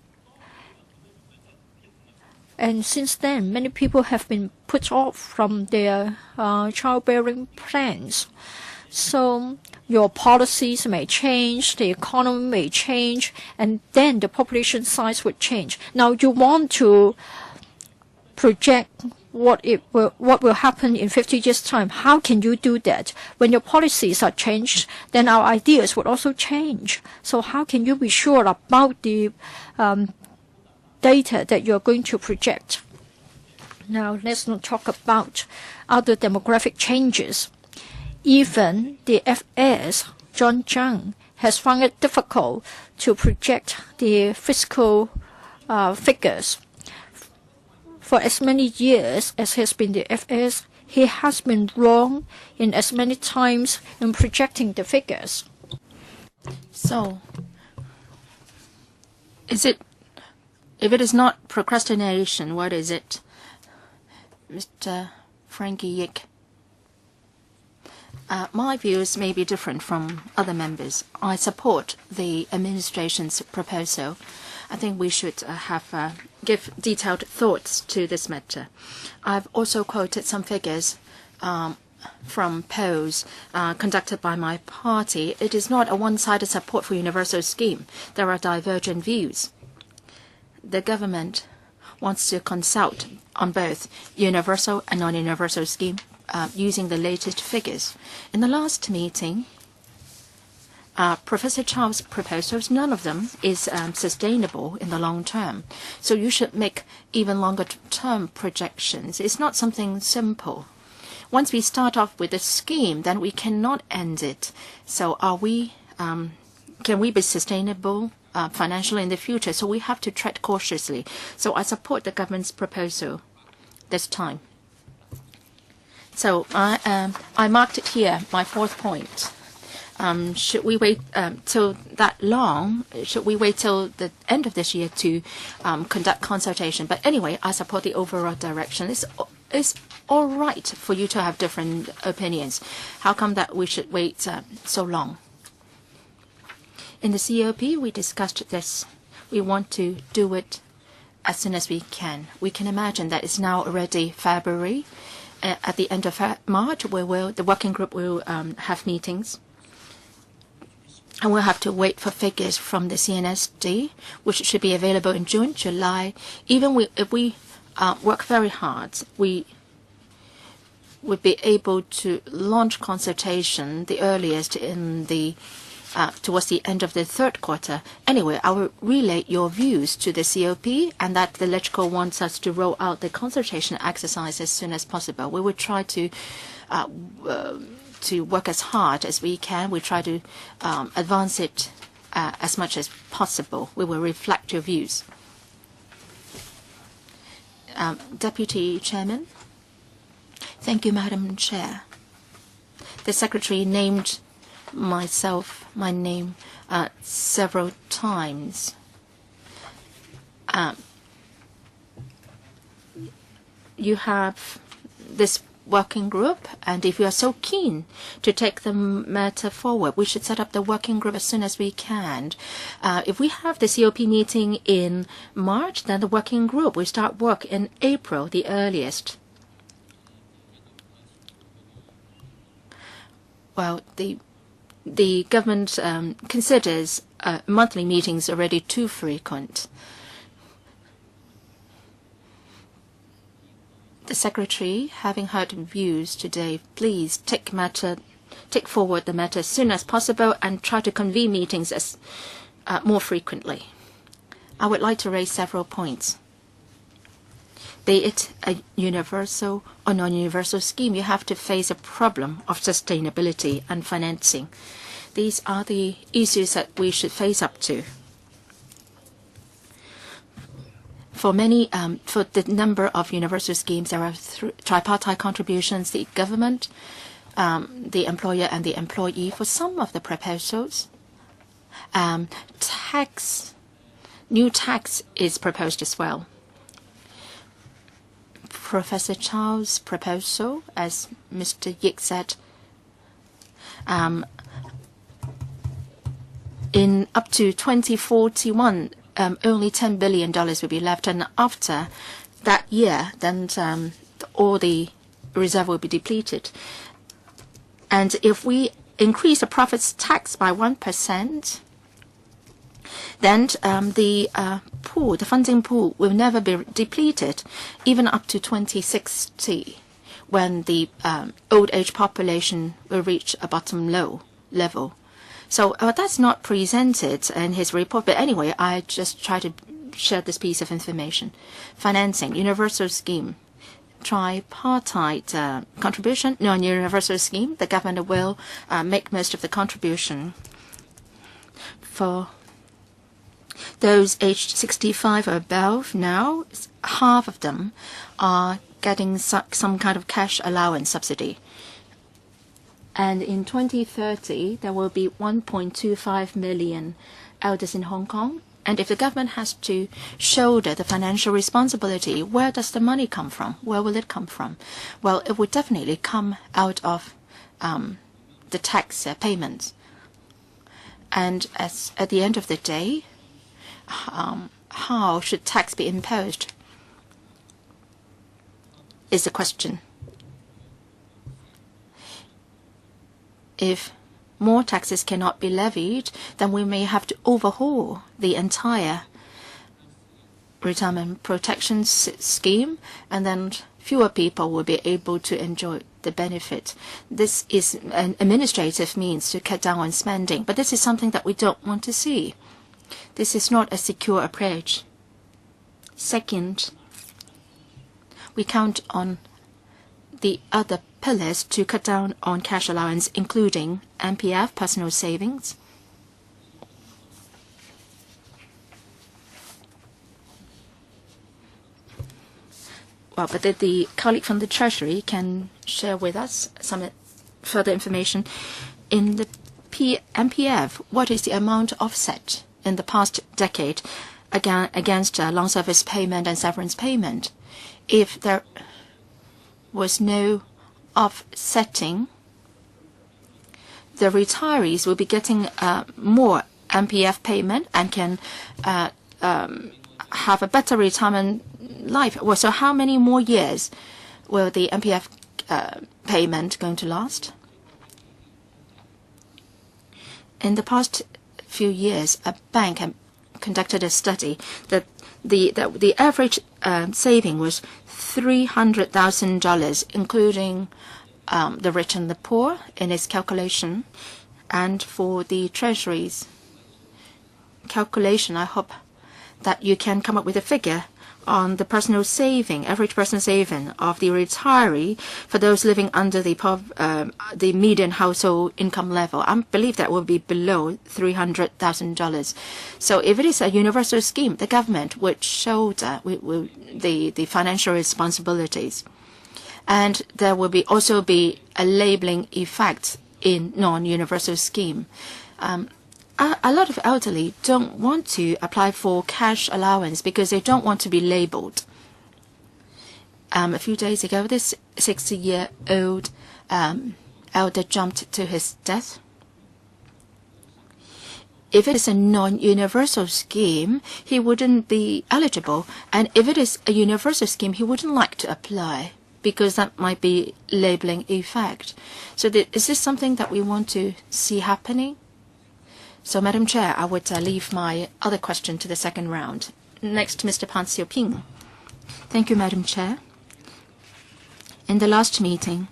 And since then, many people have been put off from their childbearing plans. So your policies may change, the economy may change, and then the population size would change. Now you want to project what will happen in 50 years' time. How can you do that? When your policies are changed, then our ideas would also change. So how can you be sure about the data that you're going to project? Now let's not talk about other demographic changes. Even the FS, John Zhang, has found it difficult to project the fiscal figures. For as many years as has been the FS, he has been wrong in as many times in projecting the figures. So, if it is not procrastination, what is it? Mr. Frankie Yick. My views may be different from other members. I support the administration's proposal. I think we should give detailed thoughts to this matter. I've also quoted some figures from polls conducted by my party. It is not a one-sided support for universal scheme. There are divergent views. The government wants to consult on both universal and non-universal scheme using the latest figures. In the last meeting, Professor Chow's proposals, none of them is sustainable in the long term. So you should make even longer term projections. It's not something simple. Once we start off with a scheme, then we cannot end it. So can we be sustainable financially in the future? So we have to tread cautiously. So I support the government's proposal this time. So I marked it here, my fourth point. Should we wait till that long? Should we wait till the end of this year to conduct consultation? But anyway, I support the overall direction. It's all right for you to have different opinions. How come that we should wait so long? In the COP, we discussed this. We want to do it as soon as we can. We can imagine that it's now already February. At the end of March, the working group will have meetings. And we'll have to wait for figures from the CNSD, which should be available in June, July. Even if we work very hard, we would be able to launch consultation the earliest in the towards the end of the third quarter. Anyway, I will relay your views to the COP, and that the LegCo wants us to roll out the consultation exercise as soon as possible. We will try to work as hard as we can. We try to advance it as much as possible. We will reflect your views. Deputy Chairman. Thank you, Madam Chair. The Secretary named my name several times. You have this working group, and if you are so keen to take the matter forward, we should set up the working group as soon as we can. If we have the COP meeting in March, then the working group will start work in April, the earliest. Well, the government considers monthly meetings already too frequent. The Secretary, having heard views today, please take forward the matter as soon as possible and try to convene meetings more frequently. I would like to raise several points. Be it a universal or non-universal scheme, you have to face a problem of sustainability and financing. These are the issues that we should face up to. For the number of universal schemes, there are tripartite contributions: the government, the employer, and the employee. For some of the proposals, new tax is proposed as well. Professor Chow's proposal, as Mr. Yik said, in up to 2041, only $10 billion will be left, and after that year, then all the reserve will be depleted. And if we increase the profits tax by 1%, then the funding pool will never be depleted, even up to 2060, when the old age population will reach a bottom low level. So that's not presented in his report, but anyway, I just try to share this piece of information. Financing, universal scheme, tripartite contribution, non-universal scheme. The government will make most of the contribution. For those aged 65 or above now, half of them are getting some kind of cash allowance subsidy. And in 2030, there will be 1.25 million elders in Hong Kong. And if the government has to shoulder the financial responsibility, where does the money come from? Where will it come from? Well, it would definitely come out of the tax payments. And at the end of the day, how should tax be imposed is the question. If more taxes cannot be levied, then we may have to overhaul the entire retirement protection scheme, and then fewer people will be able to enjoy the benefit. This is an administrative means to cut down on spending, but this is something that we don't want to see. This is not a secure approach. Second, we count on the other pillars to cut down on cash allowance, including MPF, personal savings. Well, but the colleague from the Treasury can share with us some further information. In the MPF, what is the amount offset in the past decade against long service payment and severance payment? If there was no offsetting, the retirees will be getting more MPF payment and can have a better retirement life. Well, so how many more years will the MPF payment going to last? In the past few years, a bank conducted a study that the average saving was $300,000, including the rich and the poor in its calculation. And for the Treasury's calculation, I hope that you can come up with a figure on the personal saving, average personal saving of the retiree for those living under the median household income level. I believe that will be below $300,000. So if it is a universal scheme, the government would shoulder the financial responsibilities. And there will also be a labeling effect in non-universal scheme. A lot of elderly don't want to apply for cash allowance because they don't want to be labeled. A few days ago, this 60-year-old elder jumped to his death. If it is a non-universal scheme, he wouldn't be eligible. And if it is a universal scheme, he wouldn't like to apply because that might be labeling effect. So is this something that we want to see happening? So, Madam Chair, I would leave my other question to the second round. Next, Mr. Pan Xiaoping. Thank you, Madam Chair. In the last meeting,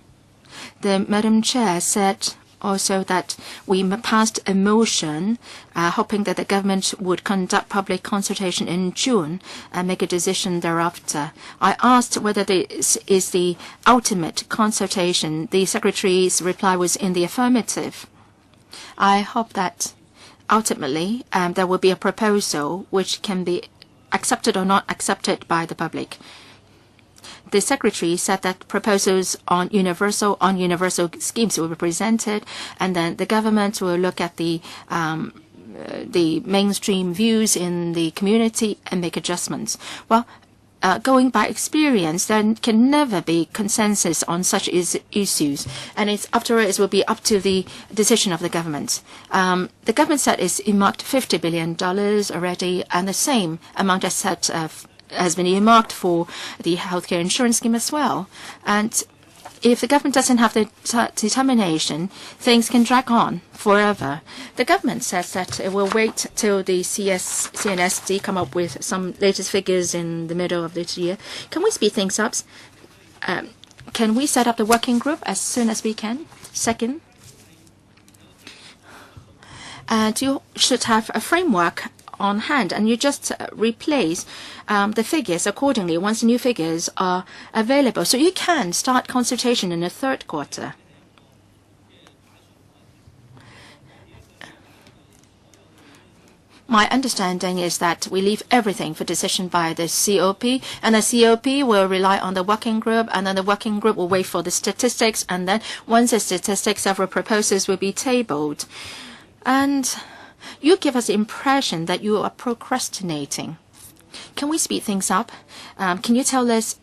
the Madam Chair said also that we passed a motion hoping that the government would conduct public consultation in June and make a decision thereafter. I asked whether this is the ultimate consultation. The Secretary's reply was in the affirmative. I hope that ultimately, there will be a proposal which can be accepted or not accepted by the public. The Secretary said that proposals on universal schemes will be presented, and then the government will look at the mainstream views in the community and make adjustments. Well, going by experience, there can never be consensus on such issues, and after all, it will be up to the decision of the government. The government said it's earmarked $50 billion already, and the same amount has been earmarked for the healthcare insurance scheme as well. And if the government doesn't have the determination, things can drag on forever. The government says that it will wait till the CNSD come up with some latest figures in the middle of this year. Can we speed things up? Can we set up the working group as soon as we can? Second, you should have a framework on hand, and you just replace the figures accordingly once new figures are available. So you can start consultation in the third quarter. My understanding is that we leave everything for decision by the COP, and the COP will rely on the working group, and then the working group will wait for the statistics, and then once the statistics, several proposals will be tabled. And you give us the impression that you are procrastinating. Can we speed things up? Can you tell us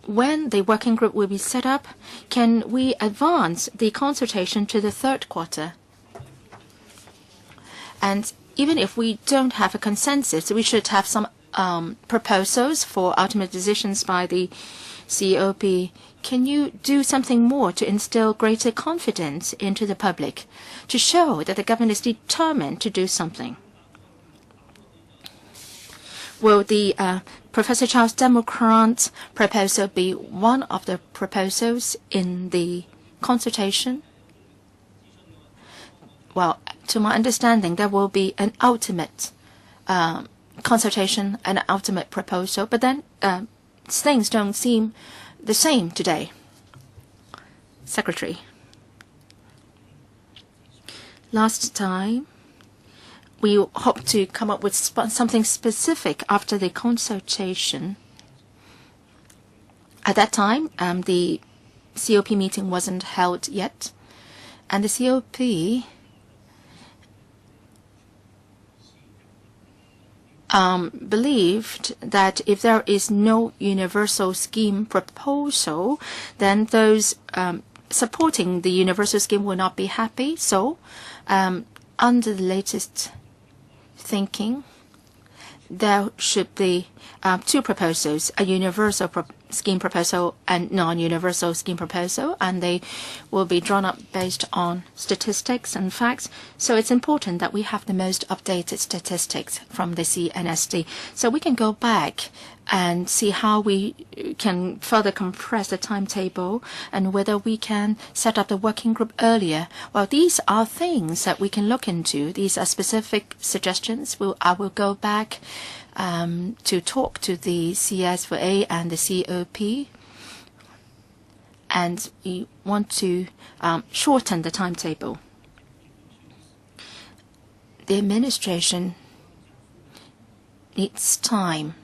when the working group will be set up? Can we advance the consultation to the third quarter? And even if we don't have a consensus, we should have some proposals for ultimate decisions by the COP. Can you do something more to instill greater confidence into the public, to show that the government is determined to do something? Will the Professor Charles Democrant's proposal be one of the proposals in the consultation? Well, to my understanding, there will be an ultimate consultation and an ultimate proposal, but then things don't seem the same today. Secretary. Last time, we hope to come up with something specific after the consultation. At that time, the COP meeting wasn't held yet, and the COP believed that if there is no universal scheme proposal, then those supporting the universal scheme will not be happy. So, under the latest thinking, there should be two proposals, a universal scheme proposal and non-universal scheme proposal, and they will be drawn up based on statistics and facts. So it's important that we have the most updated statistics from the CNSD, so we can go back and see how we can further compress the timetable and whether we can set up the working group earlier. Well, these are things that we can look into. These are specific suggestions. I will go back to talk to the CS4A and the COP, and we want to shorten the timetable. The administration needs time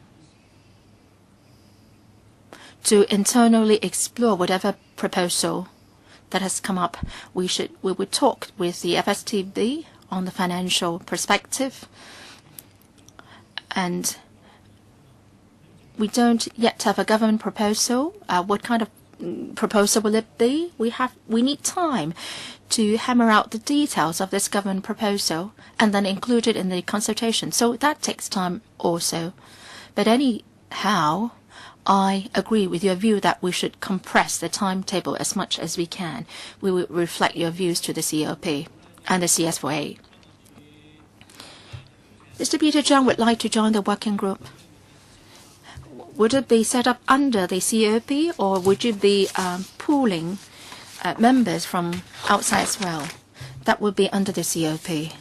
to internally explore whatever proposal that has come up. We would talk with the FSTB on the financial perspective, and we don't yet have a government proposal. What kind of proposal will it be? We need time to hammer out the details of this government proposal and then include it in the consultation. So that takes time also. But anyhow, I agree with your view that we should compress the timetable as much as we can. We will reflect your views to the COP and the CS4A. Mr. Peter Zhang would like to join the working group. Would it be set up under the COP, or would you be pooling members from outside as well? That would be under the COP.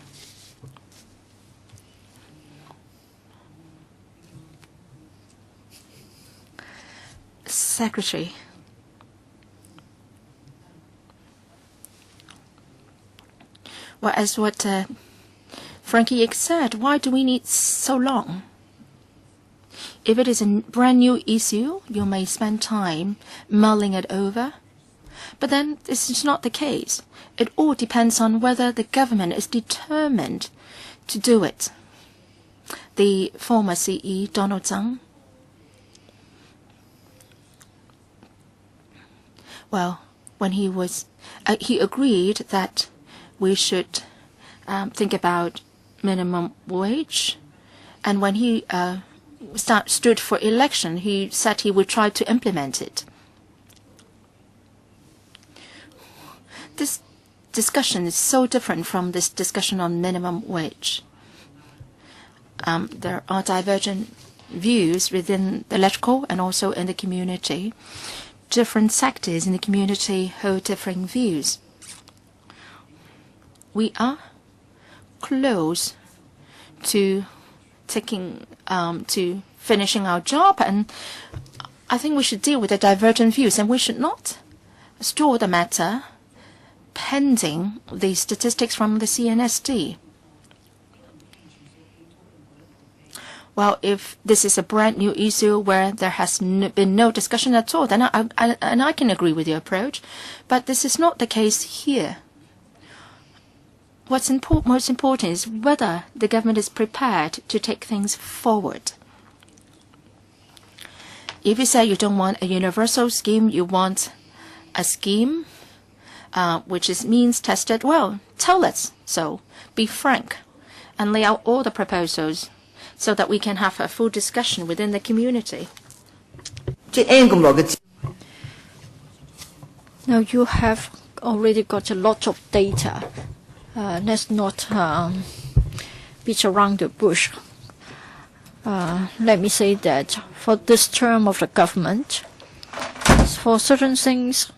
Secretary. Well, as what Frankie Yik said, why do we need so long? If it is a brand new issue, you may spend time mulling it over. But then this is not the case. It all depends on whether the government is determined to do it. The former CE, Donald Tsang, well, when he agreed that we should think about minimum wage, and when he stood for election, he said he would try to implement it. This discussion is so different from this discussion on minimum wage. There are divergent views within the electoral and also in the community. Different sectors in the community hold differing views. We are close to finishing our job, and I think we should deal with the divergent views, and we should not store the matter pending the statistics from the CNSD. Well, if this is a brand new issue where there has been no discussion at all, then I can agree with your approach. But this is not the case here. What's most important is whether the government is prepared to take things forward. If you say you don't want a universal scheme, you want a scheme which is means tested, well, tell us so. Be frank and lay out all the proposals so that we can have a full discussion within the community. Now you have already got a lot of data. Let's not beat around the bush. Let me say that for this term of the government, for certain things,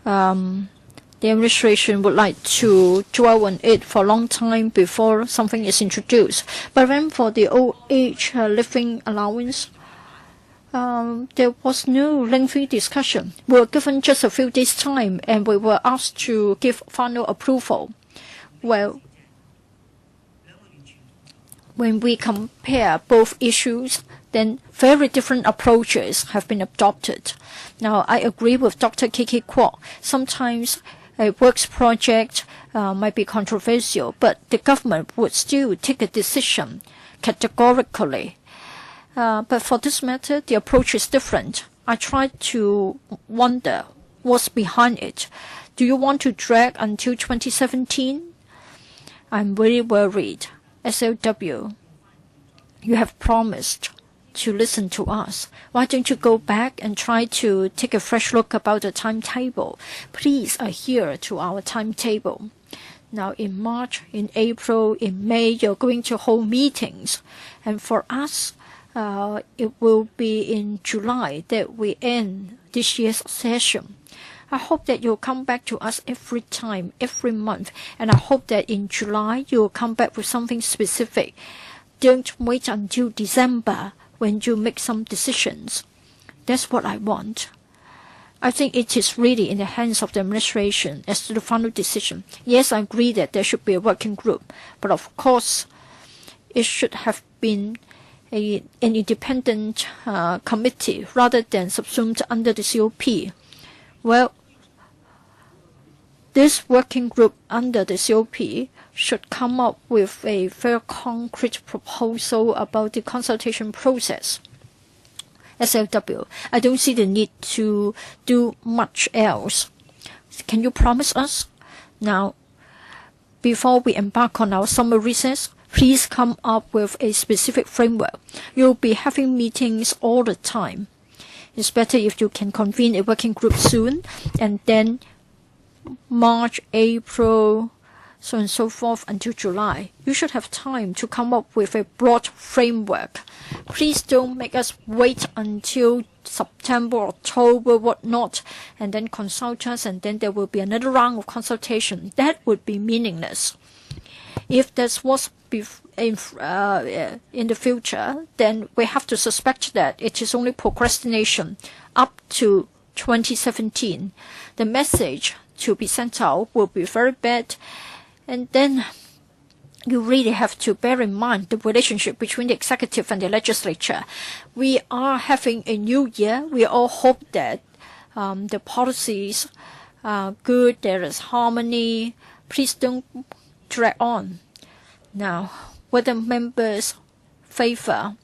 the administration would like to dwell on it for a long time before something is introduced. But then for the old age living allowance, there was no lengthy discussion. We were given just a few days' time, and we were asked to give final approval. Well, when we compare both issues, then very different approaches have been adopted. Now, I agree with Dr. Kiki Kwok. Sometimes a works project might be controversial, but the government would still take a decision categorically. But for this matter, the approach is different. I try to wonder what's behind it. Do you want to drag until 2017? I'm very worried. SLW, you have promised to listen to us. Why don't you go back and try to take a fresh look about the timetable? Please adhere to our timetable. Now in March, in April, in May, you're going to hold meetings. And for us, it will be in July that we end this year's session. I hope that you'll come back to us every time, every month, and I hope that in July you'll come back with something specific. Don't wait until December when you make some decisions. That's what I want. I think it is really in the hands of the administration as to the final decision. Yes, I agree that there should be a working group, but of course it should have been an independent committee rather than subsumed under the COP. Well, this working group under the COP should come up with a very concrete proposal about the consultation process. SLW, I don't see the need to do much else. Can you promise us? Now, before we embark on our summer recess, please come up with a specific framework. You'll be having meetings all the time. It's better if you can convene a working group soon, and then March, April, so on and so forth until July. You should have time to come up with a broad framework. Please don't make us wait until September, October, whatnot, and then consult us, and then there will be another round of consultation. That would be meaningless. If that's what's in the future, then we have to suspect that it is only procrastination up to 2017. The message to be sent out will be very bad, and then you really have to bear in mind the relationship between the executive and the legislature. We are having a new year. We all hope that the policies are good, there is harmony. Please don't drag on. Now, whether members favor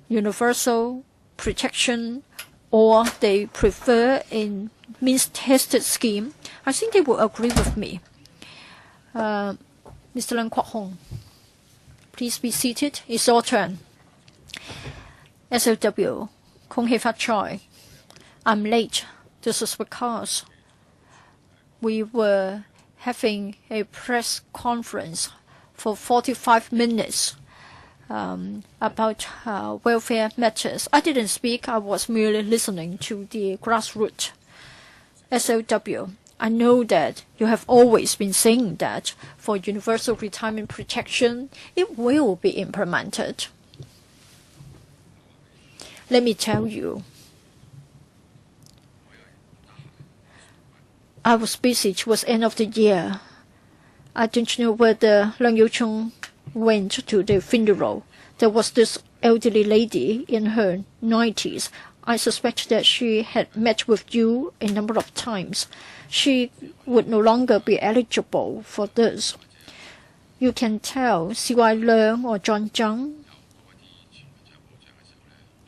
universal protection or they prefer a means-tested scheme, I think they will agree with me. Mr. Leung Kwok Hong, please be seated. It's your turn. SLW, Kong Hei Fat Choi. I'm late. This is because we were having a press conference for 45 minutes about welfare matters. I didn't speak. I was merely listening to the grassroots. SLW, I know that you have always been saying that for universal retirement protection, it will be implemented. Let me tell you, I was busy towards the end of the year. I don't know whether Leung Yiu-chung went to the funeral. There was this elderly lady in her 90s. I suspect that she had met with you a number of times. She would no longer be eligible for this. You can tell C.Y. Leung or John Zhang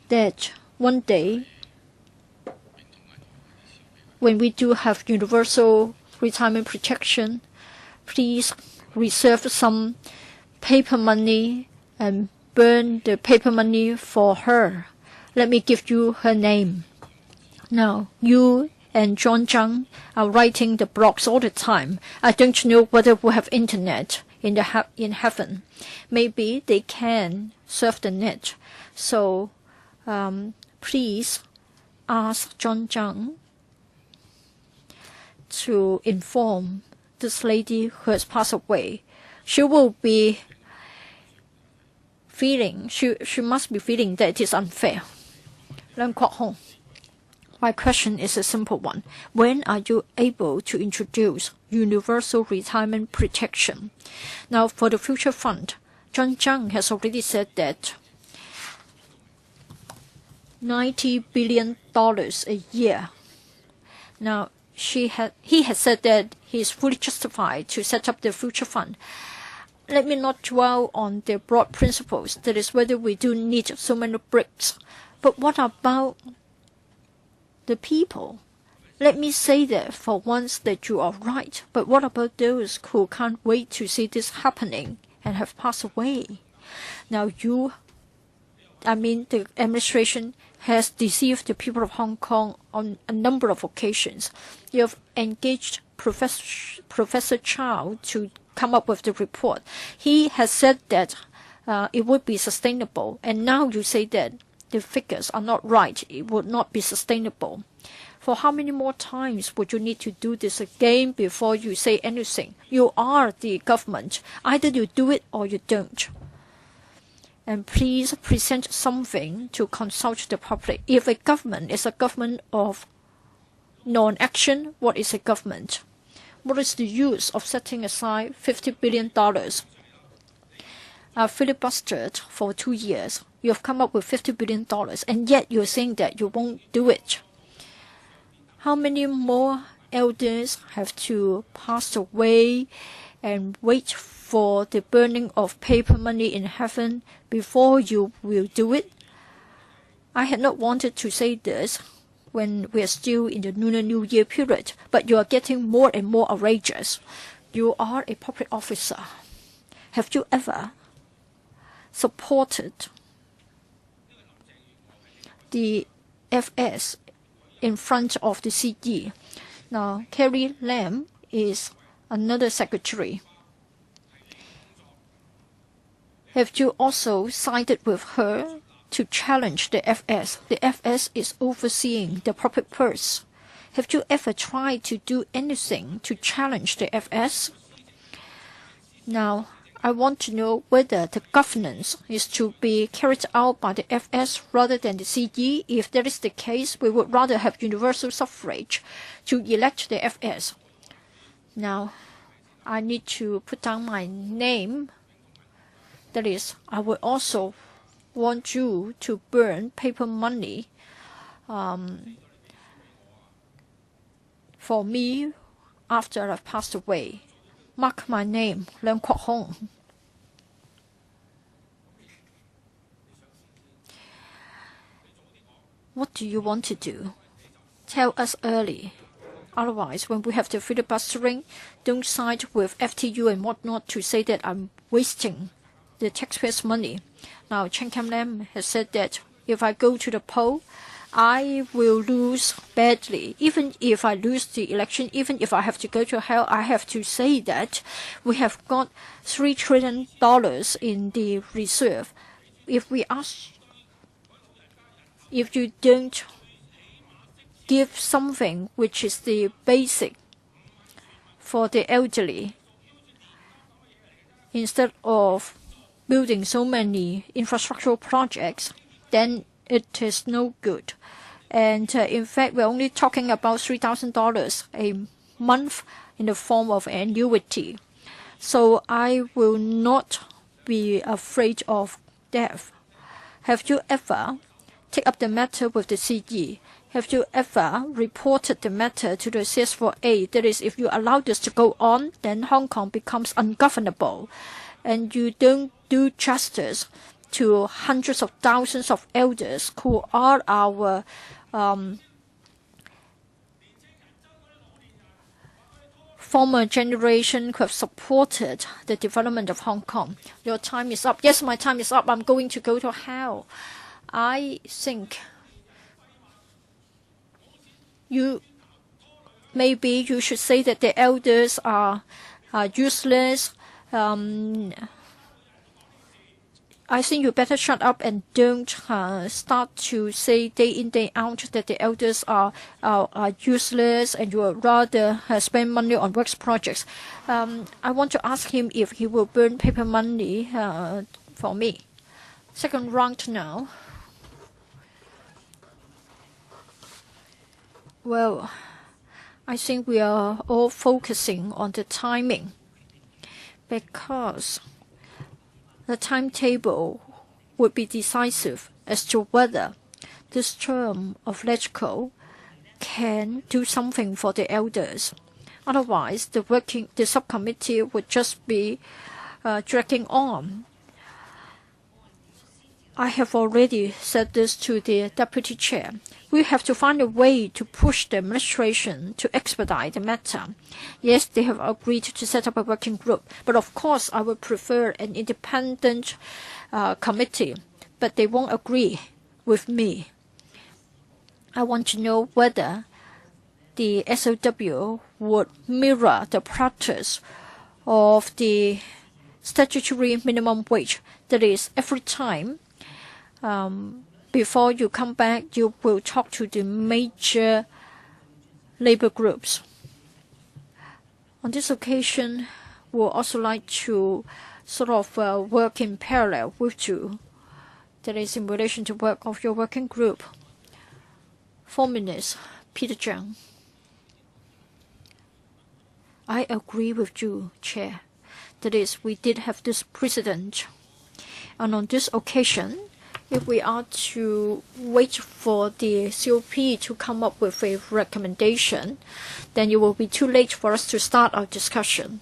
that one day, when we do have universal retirement protection, please reserve some paper money and burn the paper money for her. Let me give you her name. Now, you and John Zhang are writing the blogs all the time. I don't know whether we have internet in heaven. Maybe they can surf the net. So, please ask John Zhang to inform this lady who has passed away. She will be feeling, she must be feeling that it is unfair. Leung Kwok Hong, my question is a simple one. When are you able to introduce universal retirement protection? Now, for the future fund, John Zhang has already said that $90 billion a year. Now, he has said that he is fully justified to set up the future fund. Let me not dwell on the broad principles, that is whether we do need so many bricks. But what about the people? Let me say that for once that you are right, but what about those who can't wait to see this happening and have passed away? Now the administration has deceived the people of Hong Kong on a number of occasions. You have engaged Professor Chow to come up with the report. He has said that it would be sustainable, and now you say that the figures are not right, it would not be sustainable. For how many more times would you need to do this again before you say anything? You are the government. Either you do it or you don't. And please present something to consult the public. If a government is a government of non-action, what is a government? What is the use of setting aside $50 billion? Filibustered for 2 years. You have come up with $50 billion, and yet you're saying that you won't do it. How many more elders have to pass away and wait for the burning of paper money in heaven before you will do it? I had not wanted to say this when we are still in the Lunar New Year period, but you are getting more and more outrageous. You are a public officer. Have you ever supported the FS in front of the CE? Now, Carrie Lam is another secretary. Have you also sided with her to challenge the FS? The FS is overseeing the public purse. Have you ever tried to do anything to challenge the FS? Now, I want to know whether the governance is to be carried out by the FS rather than the CE. If that is the case, we would rather have universal suffrage to elect the FS. Now, I need to put down my name. That is, I would also want you to burn paper money for me after I've passed away. Mark my name, Leung Kwok Hong. What do you want to do? Tell us early. Otherwise, when we have the filibustering, don't side with FTU and whatnot to say that I'm wasting the taxpayers' money. Now, Chen Kam Lam has said that if I go to the poll, I will lose badly. Even if I lose the election, even if I have to go to hell, I have to say that we have got $3 trillion in the reserve. If you don't give something which is the basic for the elderly, instead of building so many infrastructural projects, then it is no good. And in fact, we're only talking about $3,000 a month in the form of annuity. So I will not be afraid of death. Have you ever taken up the matter with the CE? Have you ever reported the matter to the CS4A? That is, if you allow this to go on, then Hong Kong becomes ungovernable. And you don't do justice to hundreds of thousands of elders who are our former generation who have supported the development of Hong Kong. Your time is up. Yes, my time is up. I'm going to go to hell. I think maybe you should say that the elders are useless. I think you better shut up and don't start to say day in, day out that the elders are useless and you would rather spend money on works projects. I want to ask him if he will burn paper money for me. Second round now. Well, I think we are all focusing on the timing because the timetable would be decisive as to whether this term of LegCo can do something for the elders. Otherwise, the subcommittee would just be dragging on. I have already said this to the deputy chair. We have to find a way to push the administration to expedite the matter. Yes, they have agreed to set up a working group, but of course I would prefer an independent committee, but they won't agree with me. I want to know whether the SOW would mirror the practice of the statutory minimum wage. That is, every time before you come back, you will talk to the major labor groups. On this occasion, we would also like to sort of work in parallel with you. That is, in relation to work of your working group. 4 minutes, Peter Zhang. I agree with you, Chair. That is, we did have this precedent. And on this occasion, if we are to wait for the COP to come up with a recommendation, then it will be too late for us to start our discussion.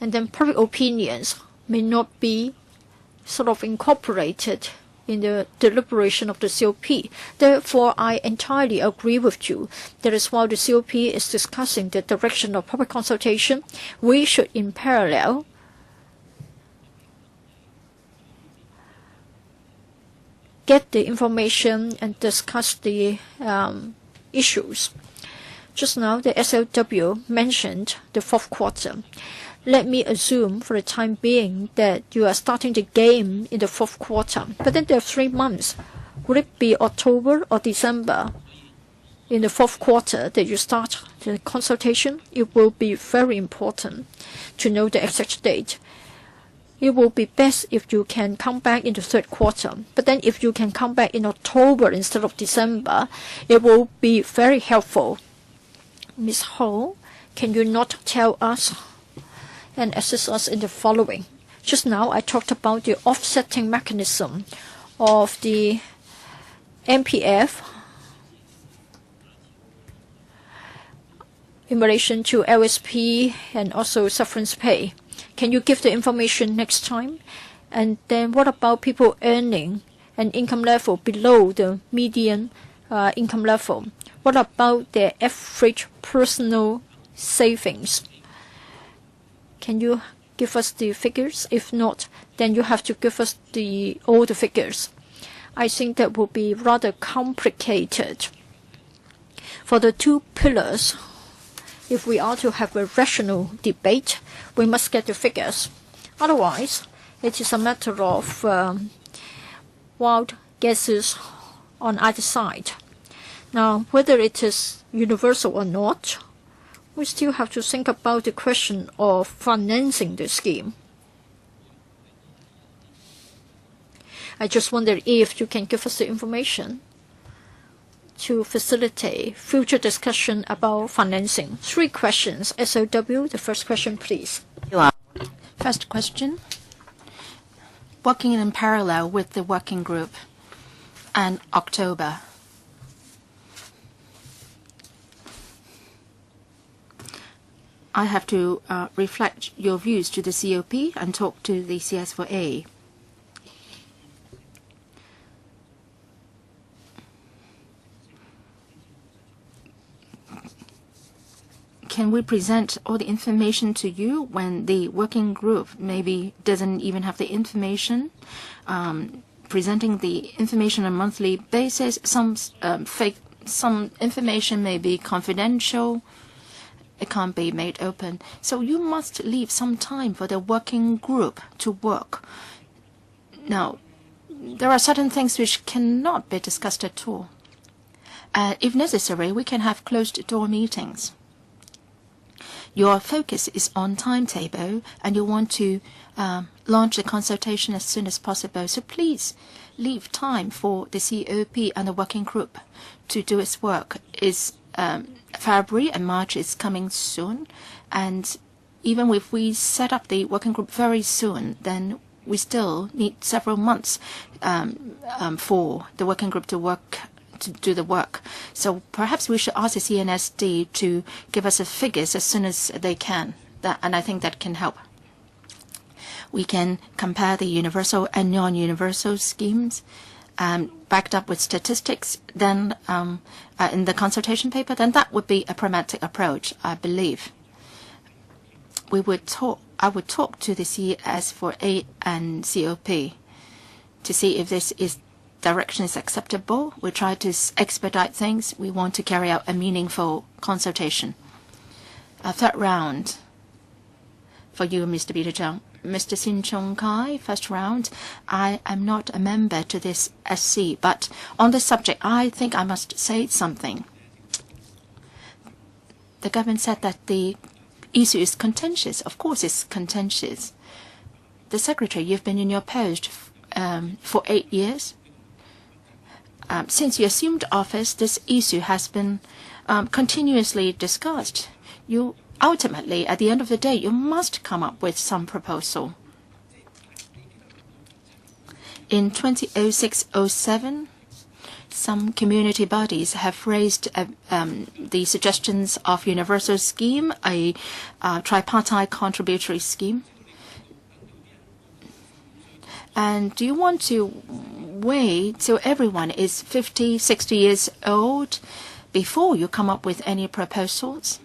And then public opinions may not be sort of incorporated in the deliberation of the COP. Therefore, I entirely agree with you. That is, while the COP is discussing the direction of public consultation, we should, in parallel, get the information and discuss the issues. Just now, the SLW mentioned the fourth quarter. Let me assume for the time being that you are starting the game in the fourth quarter. But then there are 3 months. Would it be October or December in the fourth quarter that you start the consultation? It will be very important to know the exact date. It will be best if you can come back in the third quarter. But then if you can come back in October instead of December, it will be very helpful. Ms. Ho, can you not tell us and assist us in the following? Just now I talked about the offsetting mechanism of the MPF in relation to LSP and also severance pay. Can you give the information next time? And then what about people earning an income level below the median income level? What about their average personal savings? Can you give us the figures? If not, then you have to give us all the figures. I think that will be rather complicated. For the 2 pillars, if we are to have a rational debate, we must get the figures. Otherwise, it is a matter of wild guesses on either side. Now, whether it is universal or not, we still have to think about the question of financing the scheme. I just wonder if you can give us the information to facilitate future discussion about financing. 3 questions. SOW, the first question, please. First question. Working in parallel with the working group and October. I have to reflect your views to the COP and talk to the CS4A. Can we present all the information to you when the working group maybe doesn't even have the information? Presenting the information on a monthly basis, some information may be confidential. It can't be made open. So you must leave some time for the working group to work. Now, there are certain things which cannot be discussed at all. If necessary, we can have closed-door meetings. Your focus is on timetable, and you want to launch the consultation as soon as possible. So please leave time for the COP and the working group to do its work. February and March is coming soon, and even if we set up the working group very soon, then we still need several months for the working group to do the work. So perhaps we should ask the CNSD to give us the figures as soon as they can. And I think that can help. We can compare the universal and non-universal schemes backed up with statistics. Then in the consultation paper, then that would be a pragmatic approach, I believe. I would talk to the CS4A and COP to see if this direction is acceptable. We try to expedite things. We want to carry out a meaningful consultation. A third round for you, Mr. Peter Zhang. Mr. Sin Chung Kai, first round. I am not a member to this SC, but on this subject, I think I must say something. The government said that the issue is contentious. Of course, it's contentious. The Secretary, you've been in your post for 8 years. Since you assumed office, this issue has been continuously discussed. You ultimately, at the end of the day, you must come up with some proposal. In 2006-07, some community bodies have raised the suggestions of universal scheme, a tripartite contributory scheme. And do you want to wait till everyone is 50, 60 years old before you come up with any proposals?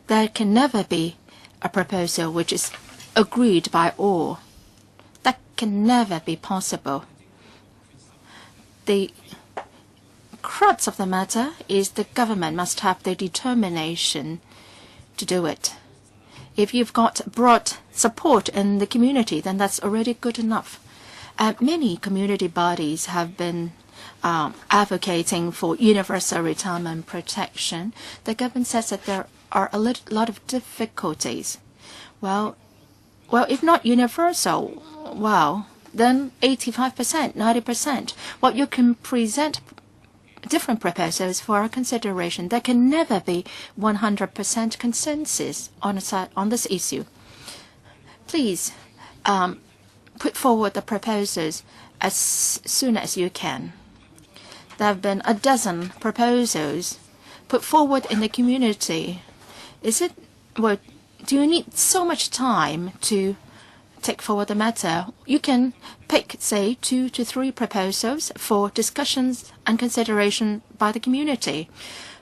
There can never be a proposal which is agreed by all. That can never be possible. The crux of the matter is the government must have the determination to do it. If you've got broad support in the community, then that's already good enough. Many community bodies have been advocating for universal retirement protection. The government says that there are a lot of difficulties. Well, if not universal, well, then 85%, 90%. Well, you can present different proposals for our consideration. There can never be 100% consensus on this issue. Please put forward the proposals as soon as you can. There have been a dozen proposals put forward in the community. Do you need so much time to take forward the matter? You can pick, say, 2 to 3 proposals for discussions and consideration by the community.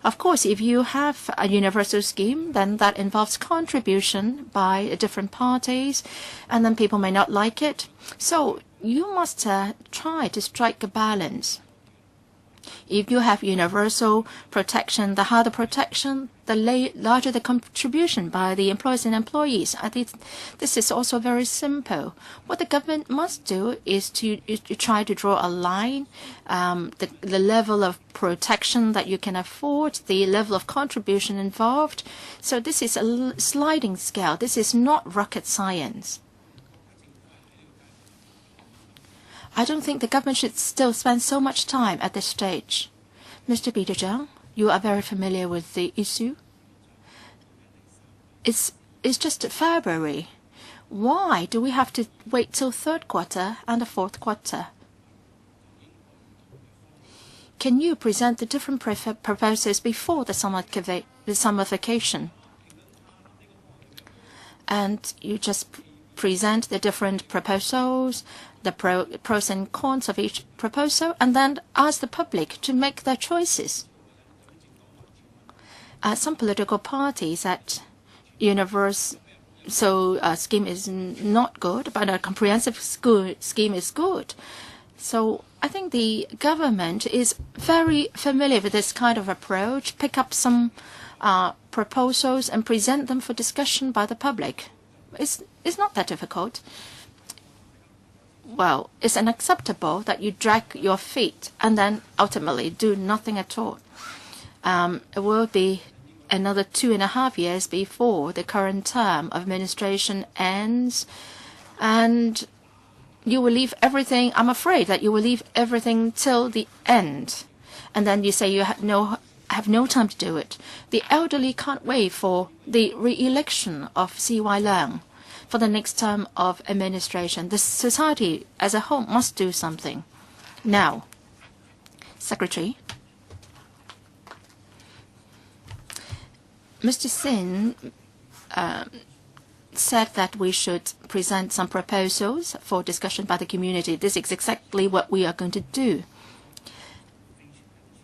Of course, if you have a universal scheme, then that involves contribution by different parties, and then people may not like it. So you must try to strike a balance. If you have universal protection, the higher the protection, the larger the contribution by the employers and employees. I think this is also very simple. What the government must do is to try to draw a line, the level of protection that you can afford, the level of contribution involved. So this is a sliding scale. This is not rocket science. I don't think the government should still spend so much time at this stage. Mr. Peter Zhang, you are very familiar with the issue. It's just February. Why do we have to wait till third quarter and the fourth quarter? Can you present the different proposals before the summer vacation? And you just present the different proposals, the pros and cons of each proposal, and then ask the public to make their choices. Some political parties that universal scheme is not good, but a comprehensive scheme is good. So I think the government is very familiar with this kind of approach. Pick up some proposals and present them for discussion by the public. It's not that difficult. Well, it's unacceptable that you drag your feet and then ultimately do nothing at all. It will be another 2.5 years before the current term of administration ends, and you will leave everything. I'm afraid that you will leave everything till the end, and then you say you have no time to do it. The elderly can't wait for the re-election of C.Y. Leung. for the next term of administration. The society as a whole must do something. Now, Secretary, Mr. Sin said that we should present some proposals for discussion by the community. This is exactly what we are going to do.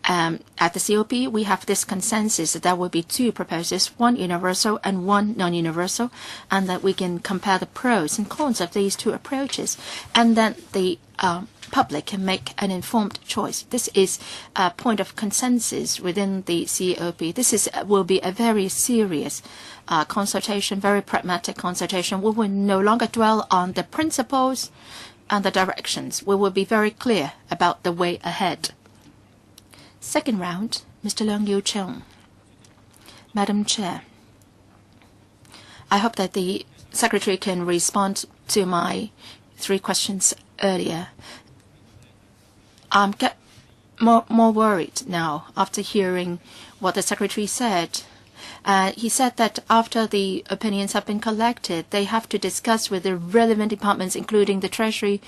At the COP, we have this consensus that there will be 2 proposals, one universal and one non-universal, and that we can compare the pros and cons of these 2 approaches, and then the public can make an informed choice. This is a point of consensus within the COP. This will be a very serious consultation, very pragmatic consultation. We will no longer dwell on the principles and the directions. We will be very clear about the way ahead. Second round, Mr. Leung Yiu-chung. Madam Chair, I hope that the Secretary can respond to my 3 questions earlier. I'm get more worried now after hearing what the Secretary said. He said that after the opinions have been collected, they have to discuss with the relevant departments, including the Treasury,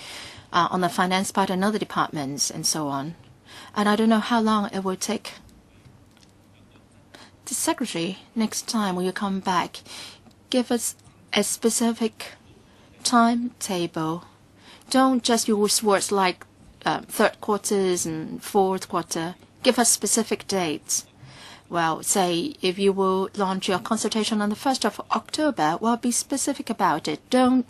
on the finance part and other departments, and so on. And I don't know how long it will take. The Secretary, next time when you come back, give us a specific timetable. Don't just use words like 3rd quarters and 4th quarter. Give us specific dates. Well, say if you will launch your consultation on the 1st of October, well, be specific about it. Don't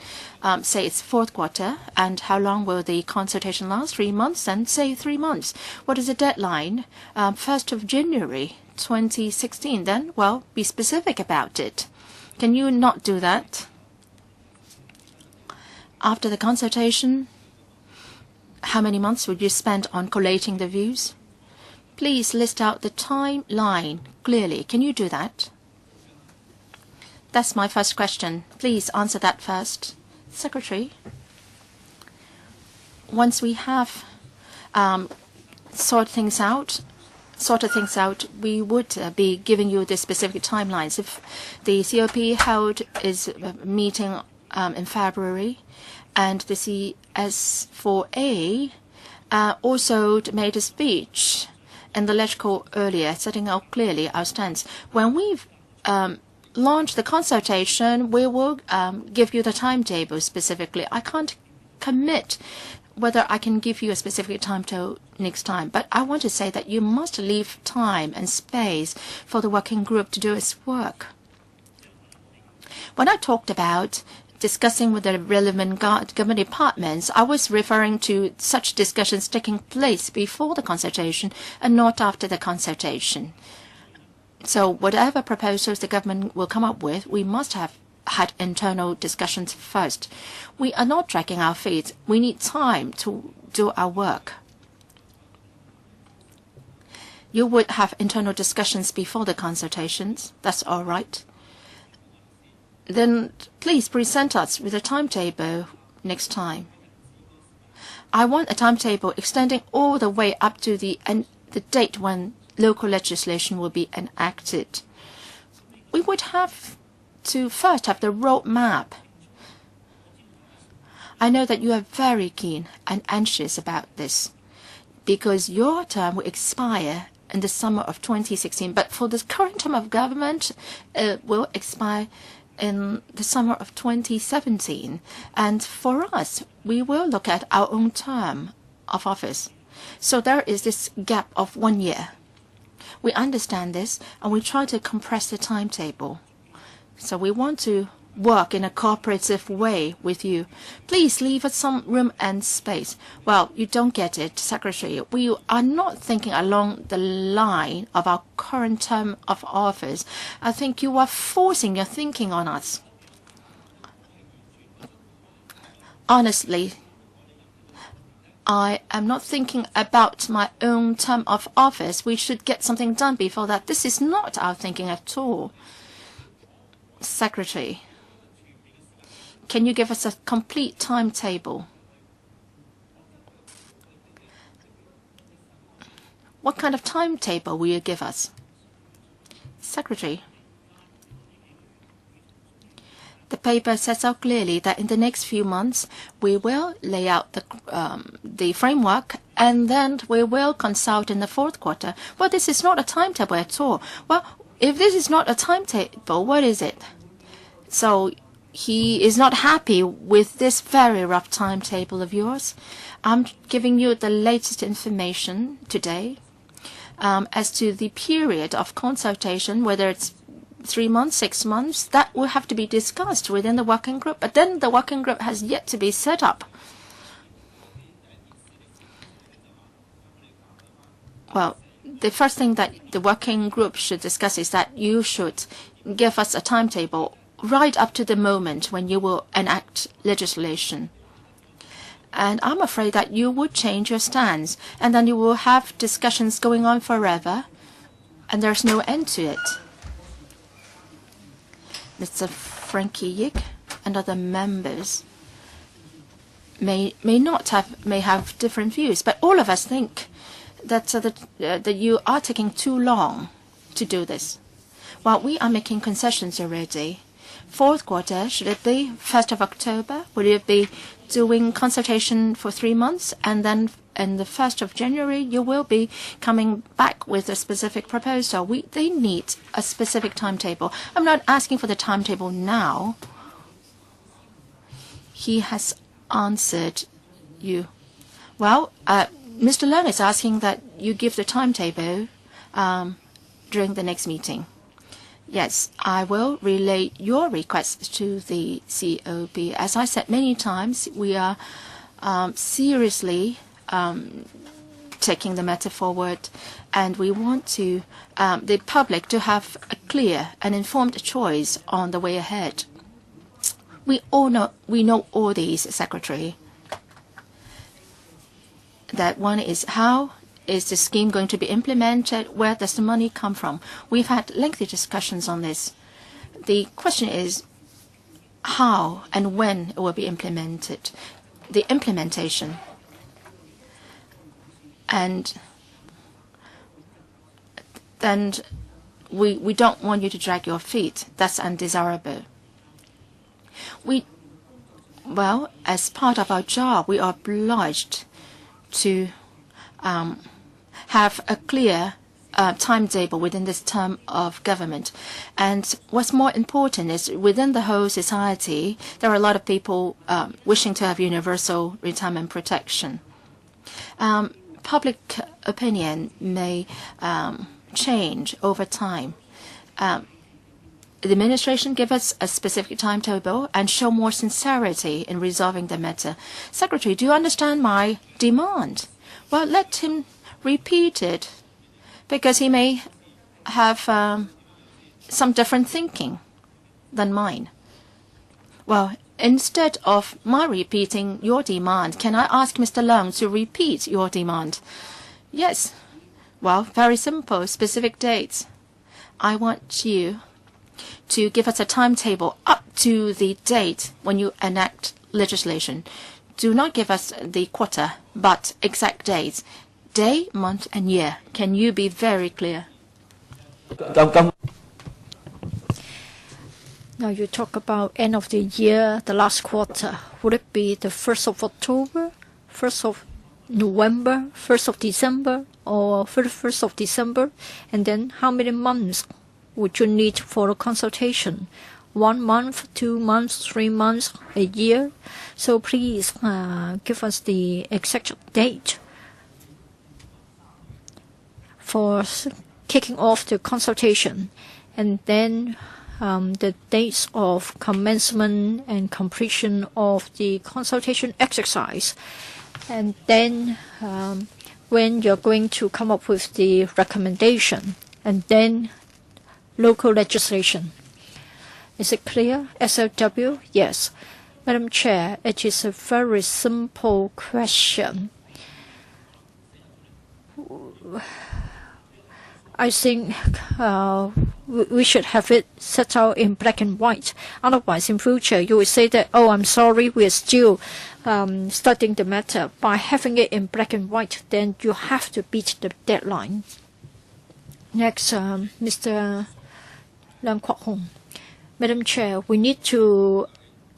say it's 4th quarter, and how long will the consultation last? 3 months? Then say 3 months. What is the deadline? 1st of January 2016. Then, well, be specific about it. Can you not do that? After the consultation, how many months would you spend on collating the views? Please list out the timeline clearly. Can you do that? That's my first question. Please answer that first. Secretary, once we have sorted things out, we would be giving you the specific timelines. If the COP held its meeting in February, and the CS4A also made a speech in the electrical earlier, setting out clearly our stance. When we've launched the consultation, we will give you the timetable specifically. I can't commit whether I can give you a specific timetable next time, but I want to say that you must leave time and space for the working group to do its work. When I talked about discussing with the relevant government departments, I was referring to such discussions taking place before the consultation and not after the consultation. So whatever proposals the government will come up with, we must have had internal discussions first. We are not dragging our feet. We need time to do our work. You would have internal discussions before the consultations. That's all right. Then please present us with a timetable next time. I want a timetable extending all the way up to the date when local legislation will be enacted. We would have to first have the roadmap. I know that you are very keen and anxious about this because your term will expire in the summer of 2016, but for the current term of government, it will expire in the summer of 2017. And for us, we will look at our own term of office. So there is this gap of 1 year. We understand this, and we try to compress the timetable. So we want to work in a cooperative way with you. Please leave us some room and space. Well, you don't get it, Secretary. We are not thinking along the line of our current term of office. I think you are forcing your thinking on us. Honestly, I am not thinking about my own term of office. We should get something done before that. This is not our thinking at all. Secretary, can you give us a complete timetable? What kind of timetable will you give us? Secretary, The paper sets out clearly that in the next few months, we will lay out the framework, and then we will consult in the fourth quarter. Well, this is not a timetable at all. Well, if this is not a timetable, what is it? So he is not happy with this very rough timetable of yours. I'm giving you the latest information today as to the period of consultation, whether it's 3 months, 6 months, that will have to be discussed within the working group. But then the working group has yet to be set up. Well, the first thing that the working group should discuss is that you should give us a timetable right up to the moment when you will enact legislation. And I'm afraid that you would change your stance, and then you will have discussions going on forever, and there's no end to it. Mr. Frankie Yik and other members may have different views, but all of us think that that you are taking too long to do this. Well, we are making concessions already. Fourth quarter, should it be 1st of October? Will it be doing consultation for 3 months, and then in the 1st of January, you will be coming back with a specific proposal? They need a specific timetable. I'm not asking for the timetable now. He has answered you. Well, Mr. Leung is asking that you give the timetable during the next meeting. Yes, I will relay your request to the COP. As I said many times, we are seriously taking the matter forward, and we want to the public to have a clear and informed choice on the way ahead. We know all these, Secretary. That one is, how is the scheme going to be implemented? Where does the money come from? We've had lengthy discussions on this. The question is how and when it will be implemented, the implementation. And then we don't want you to drag your feet. That's undesirable. Well, as part of our job, we are obliged to have a clear timetable within this term of government. And what's more important is within the whole society, there are a lot of people wishing to have universal retirement protection. Public opinion may change over time. The administration give us a specific timetable and show more sincerity in resolving the matter. Secretary, do you understand my demand? Well, let him repeat it, because he may have some different thinking than mine. Well, instead of my repeating your demand, can I ask Mr. Leung to repeat your demand? Yes. Well, very simple, specific dates. I want you to give us a timetable up to the date when you enact legislation. Do not give us the quarter, but exact dates. Day, month, and year. Can you be very clear? Now you talk about end of the year, the last quarter. Would it be the 1st of October, 1st of November, 1st of December, or 31st of December? And then how many months would you need for a consultation? 1 month, 2 months, 3 months, a year? So please give us the exact date for kicking off the consultation, and then the dates of commencement and completion of the consultation exercise, and then when you're going to come up with the recommendation, and then local legislation. Is it clear? SLW? Yes. Madam Chair, it is a very simple question. I think we should have it set out in black and white. Otherwise, in future, you will say that, oh, I'm sorry, we are still studying the matter. By having it in black and white, then you have to beat the deadline. Next, Mr. Leung Kwok Hong. Madam Chair, we need to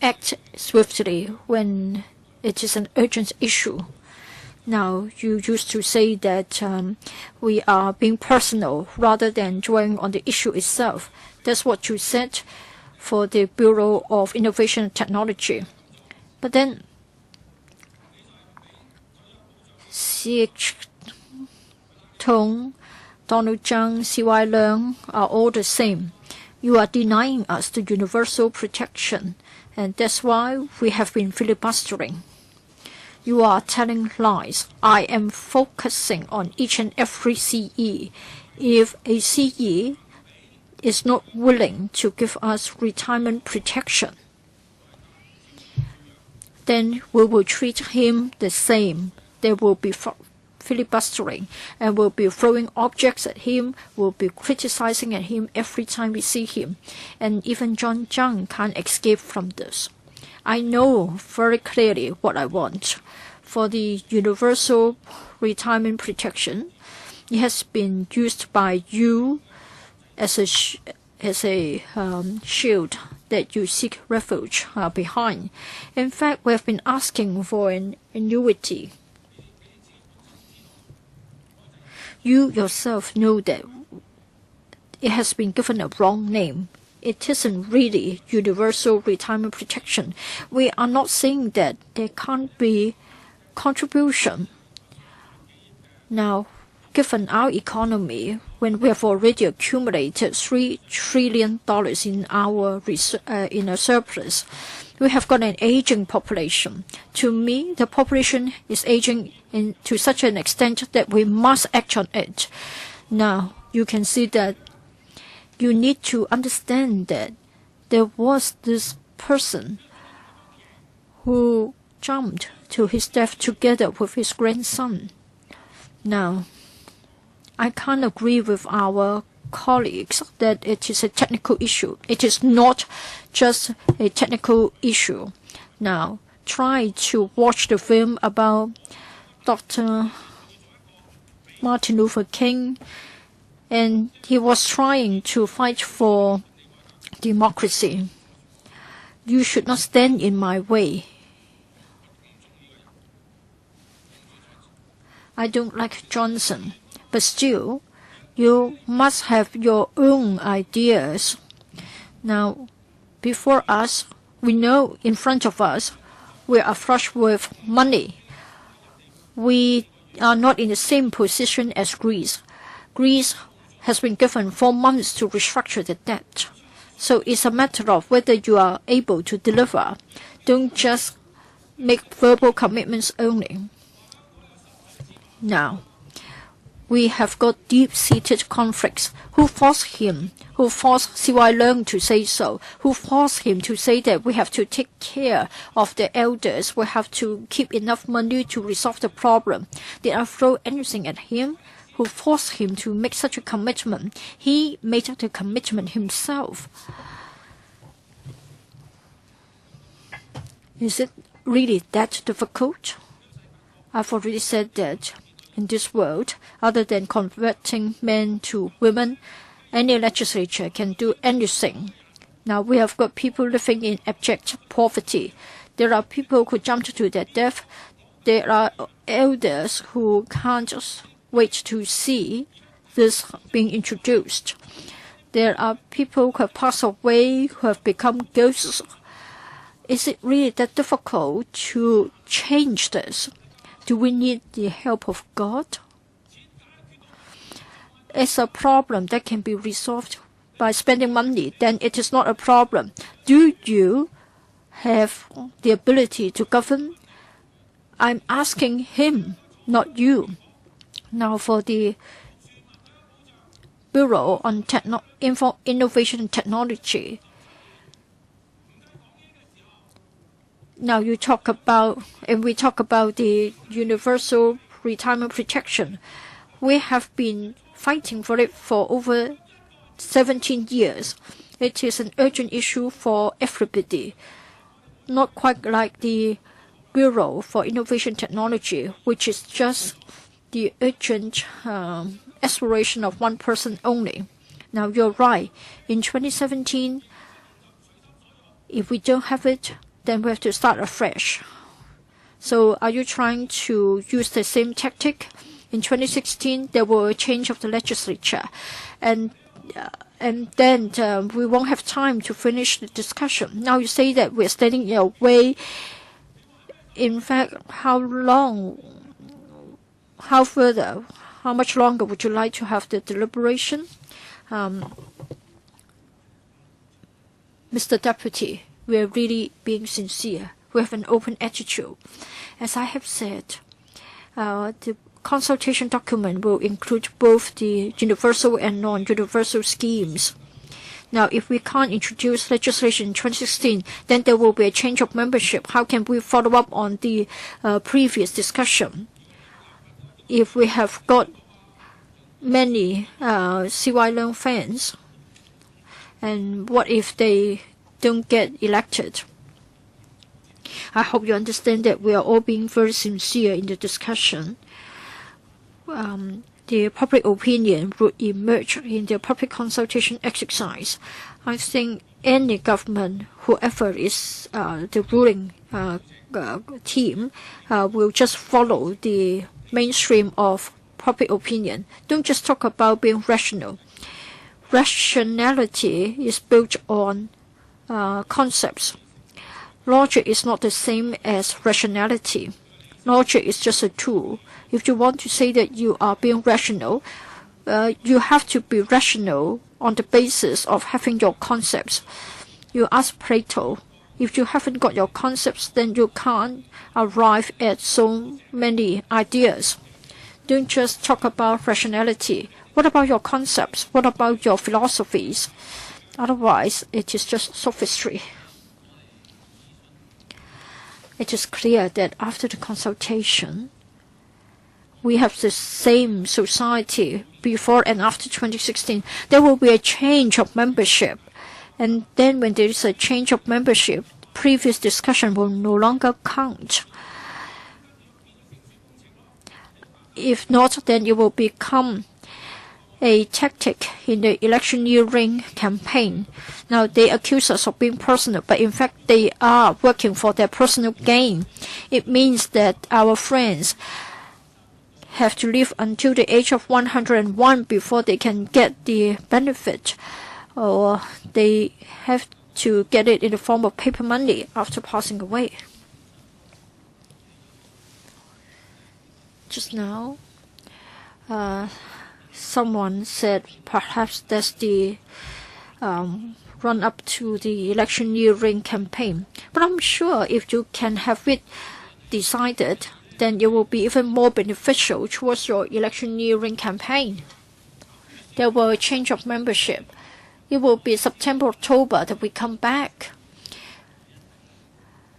act swiftly when it is an urgent issue. Now, you used to say that we are being personal rather than dwelling on the issue itself. That's what you said for the Bureau of Innovation and Technology. But then, CH Tong, Donald Zhang, C.Y. Leung are all the same. You are denying us the universal protection, and that's why we have been filibustering. You are telling lies. I am focusing on each and every CE. If a CE is not willing to give us retirement protection, then we will treat him the same. There will be filibustering, and we'll be throwing objects at him, we'll be criticizing at him every time we see him. And even John Zhang can't escape from this. I know very clearly what I want. For the universal retirement protection, it has been used by you as a shield that you seek refuge behind. In fact, we have been asking for an annuity. You yourself know that it has been given a wrong name. It isn't really universal retirement protection. We are not saying that there can't be contribution. Now, given our economy, when we have already accumulated $3 trillion in our surplus, we have got an aging population. To me, the population is aging to such an extent that we must act on it. Now, you can see that you need to understand that there was this person who jumped to his death together with his grandson. Now, I can't agree with our colleagues that it is a technical issue. It is not just a technical issue. Now, try to watch the film about Dr. Martin Luther King, and he was trying to fight for democracy. You should not stand in my way. I don't like Johnson, but still, you must have your own ideas. Now, before us, we know in front of us, we are flush with money. We are not in the same position as Greece. Greece has been given 4 months to restructure the debt. So it's a matter of whether you are able to deliver. Don't just make verbal commitments only. Now, we have got deep-seated conflicts. Who forced him? Who forced C.Y. Leung to say so? Who forced him to say that we have to take care of the elders? We have to keep enough money to resolve the problem. Did I throw anything at him? Who forced him to make such a commitment? He made the commitment himself. Is it really that difficult? I've already said that in this world, other than converting men to women, any legislature can do anything. Now, we have got people living in abject poverty. There are people who jumped to their death. There are elders who can't just wait to see this being introduced. There are people who have passed away, who have become ghosts. Is it really that difficult to change this? Do we need the help of God? It's a problem that can be resolved by spending money. Then it is not a problem. Do you have the ability to govern? I'm asking him, not you. Now for the Bureau on Innovation and Technology. Now we talk about the universal retirement protection. We have been fighting for it for over 17 years. It is an urgent issue for everybody, not quite like the Bureau for Innovation Technology, which is just the urgent aspiration of one person only. Now you're right. In 2017, If we don't have it, then we have to start afresh. So are you trying to use the same tactic? In 2016, there will be a change of the legislature, and then we won't have time to finish the discussion. Now you say that we're standing in a way. In fact, how much longer would you like to have the deliberation? Mr. Deputy, we are really being sincere. We have an open attitude. As I have said, the consultation document will include both the universal and non-universal schemes. Now, if we can't introduce legislation in 2016, then there will be a change of membership. How can we follow up on the previous discussion? If we have got many CY Leung fans, and what if they don't get elected? I hope you understand that we are all being very sincere in the discussion. The public opinion would emerge in the public consultation exercise. I think any government, whoever is the ruling team, will just follow the mainstream of public opinion. Don't just talk about being rational. Rationality is built on concepts. Logic is not the same as rationality. Logic is just a tool. If you want to say that you are being rational, you have to be rational on the basis of having your concepts. You ask Plato, if you haven't got your concepts, then you can't arrive at so many ideas. Don't just talk about rationality. What about your concepts? What about your philosophies? Otherwise, it is just sophistry. It is clear that after the consultation, we have the same society before and after 2016. There will be a change of membership. And then when there is a change of membership, previous discussion will no longer count. If not, then it will become a tactic in the electioneering campaign. Now, they accuse us of being personal, but in fact, they are working for their personal gain. It means that our friends have to live until the age of 101 before they can get the benefit, or they have to get it in the form of paper money after passing away. Just now, someone said perhaps that's the run-up to the electioneering campaign. But I'm sure if you can have it decided, then it will be even more beneficial towards your electioneering campaign. There will be a change of membership. It will be September, October that we come back.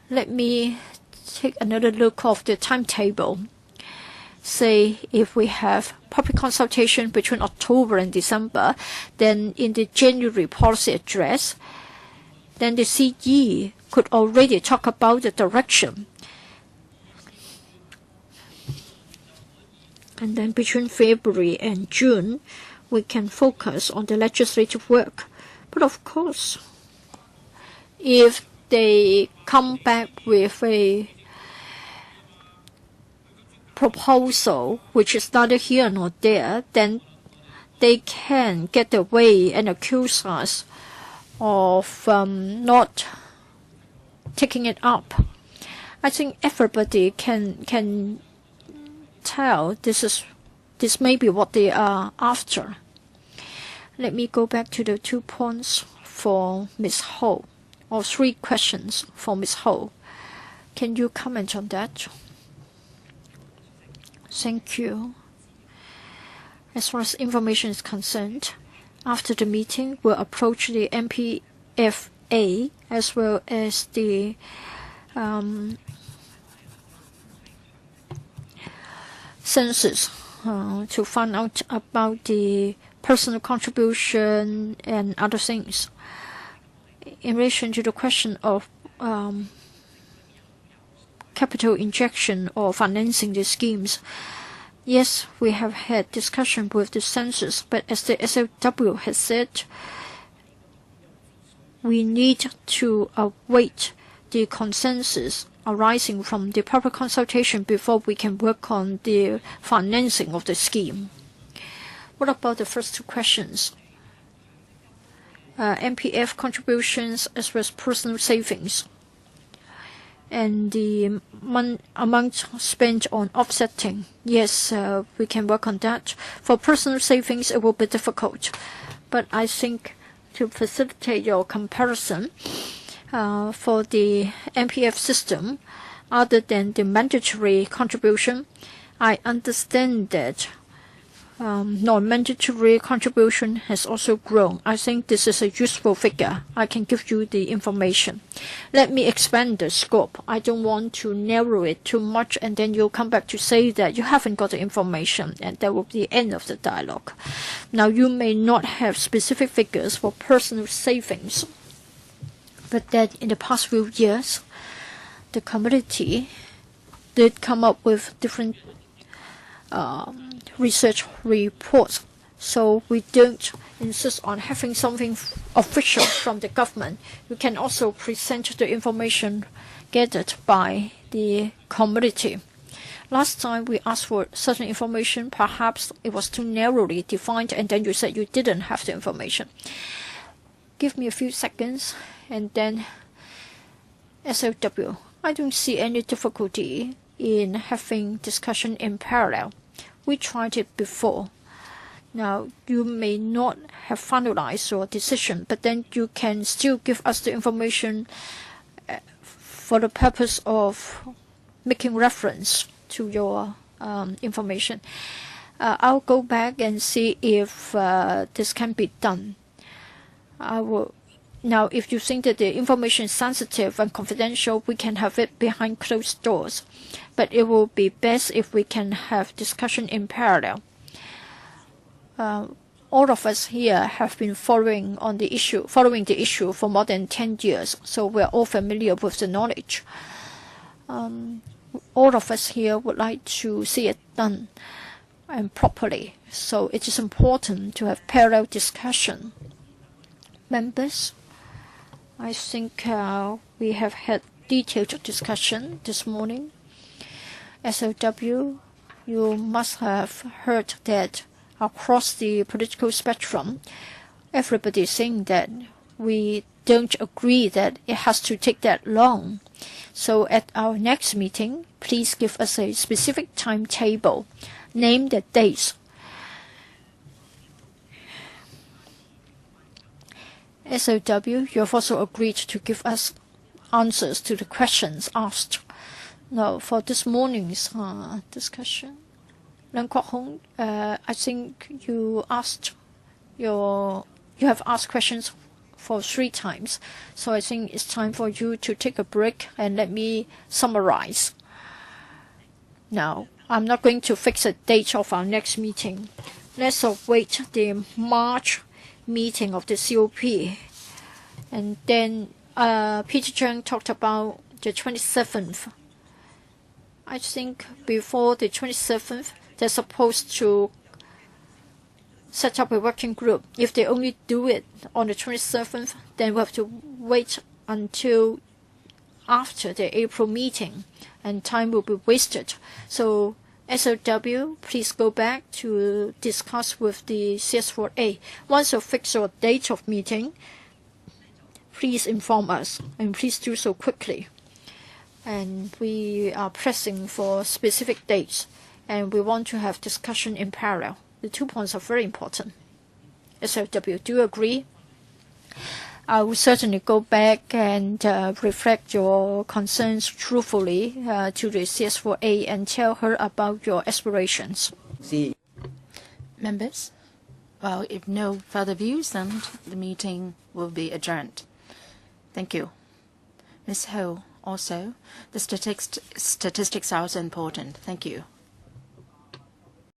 Let me take another look of the timetable. Say if we have public consultation between October and December, then in the January policy address, then the CE could already talk about the direction. And then between February and June, we can focus on the legislative work. But of course, if they come back with a proposal which is neither here nor there, then they can get away and accuse us of not taking it up. I think everybody can tell this may be what they are after. Let me go back to the 2 points for Ms. Ho, or 3 questions for Ms. Ho. Can you comment on that? Thank you. As far as information is concerned, after the meeting, we'll approach the MPFA as well as the census to find out about the personal contribution and other things. In relation to the question of capital injection or financing the schemes, yes, we have had discussion with the census, but as the SLW has said, we need to await the consensus arising from the public consultation before we can work on the financing of the scheme. What about the first two questions? MPF contributions as well as personal savings, and the amount spent on offsetting. Yes, we can work on that. For personal savings, it will be difficult, but I think to facilitate your comparison, for the MPF system, other than the mandatory contribution, I understand that non-mandatory contribution has also grown. I think this is a useful figure. I can give you the information. Let me expand the scope. I don't want to narrow it too much, and then you'll come back to say that you haven't got the information, and that will be the end of the dialogue. Now, you may not have specific figures for personal savings, but that in the past few years, the committee did come up with different research reports. So we don't insist on having something official from the government. We can also present the information gathered by the committee. Last time we asked for certain information, perhaps it was too narrowly defined, and then you said you didn't have the information. Give me a few seconds, and then SLW. I don't see any difficulty in having discussion in parallel. We tried it before. Now, you may not have finalized your decision, but then you can still give us the information for the purpose of making reference to your information. I'll go back and see if this can be done. Now, if you think that the information is sensitive and confidential, we can have it behind closed doors. But it will be best if we can have discussion in parallel. All of us here have been following the issue for more than 10 years, so we're all familiar with the knowledge. All of us here would like to see it done and properly, so it is important to have parallel discussion. Members, I think we have had detailed discussion this morning. SLW, you must have heard that across the political spectrum, everybody is saying that we don't agree that it has to take that long. So at our next meeting, please give us a specific timetable. Name the dates. SLW, you have also agreed to give us answers to the questions asked. Now, for this morning's discussion, Leung Kwok Hong, I think you have asked questions for 3 times, so I think it's time for you to take a break and let me summarize. Now, I'm not going to fix a date of our next meeting. Let's await the March meeting of the COP. And then Peter Chung talked about the 27th. I think before the 27th, they're supposed to set up a working group. If they only do it on the 27th, then we have to wait until after the April meeting, and time will be wasted. So SLW, please go back to discuss with the CS4A. Once you fix your date of meeting, please inform us, and please do so quickly. And we are pressing for specific dates, and we want to have discussion in parallel. The 2 points are very important. SLW, do you agree? I will certainly go back and reflect your concerns truthfully to the CS4A and tell her about your aspirations. Members? Well, if no further views, then the meeting will be adjourned. Thank you. Ms. Ho, also, the statistics are also important. Thank you.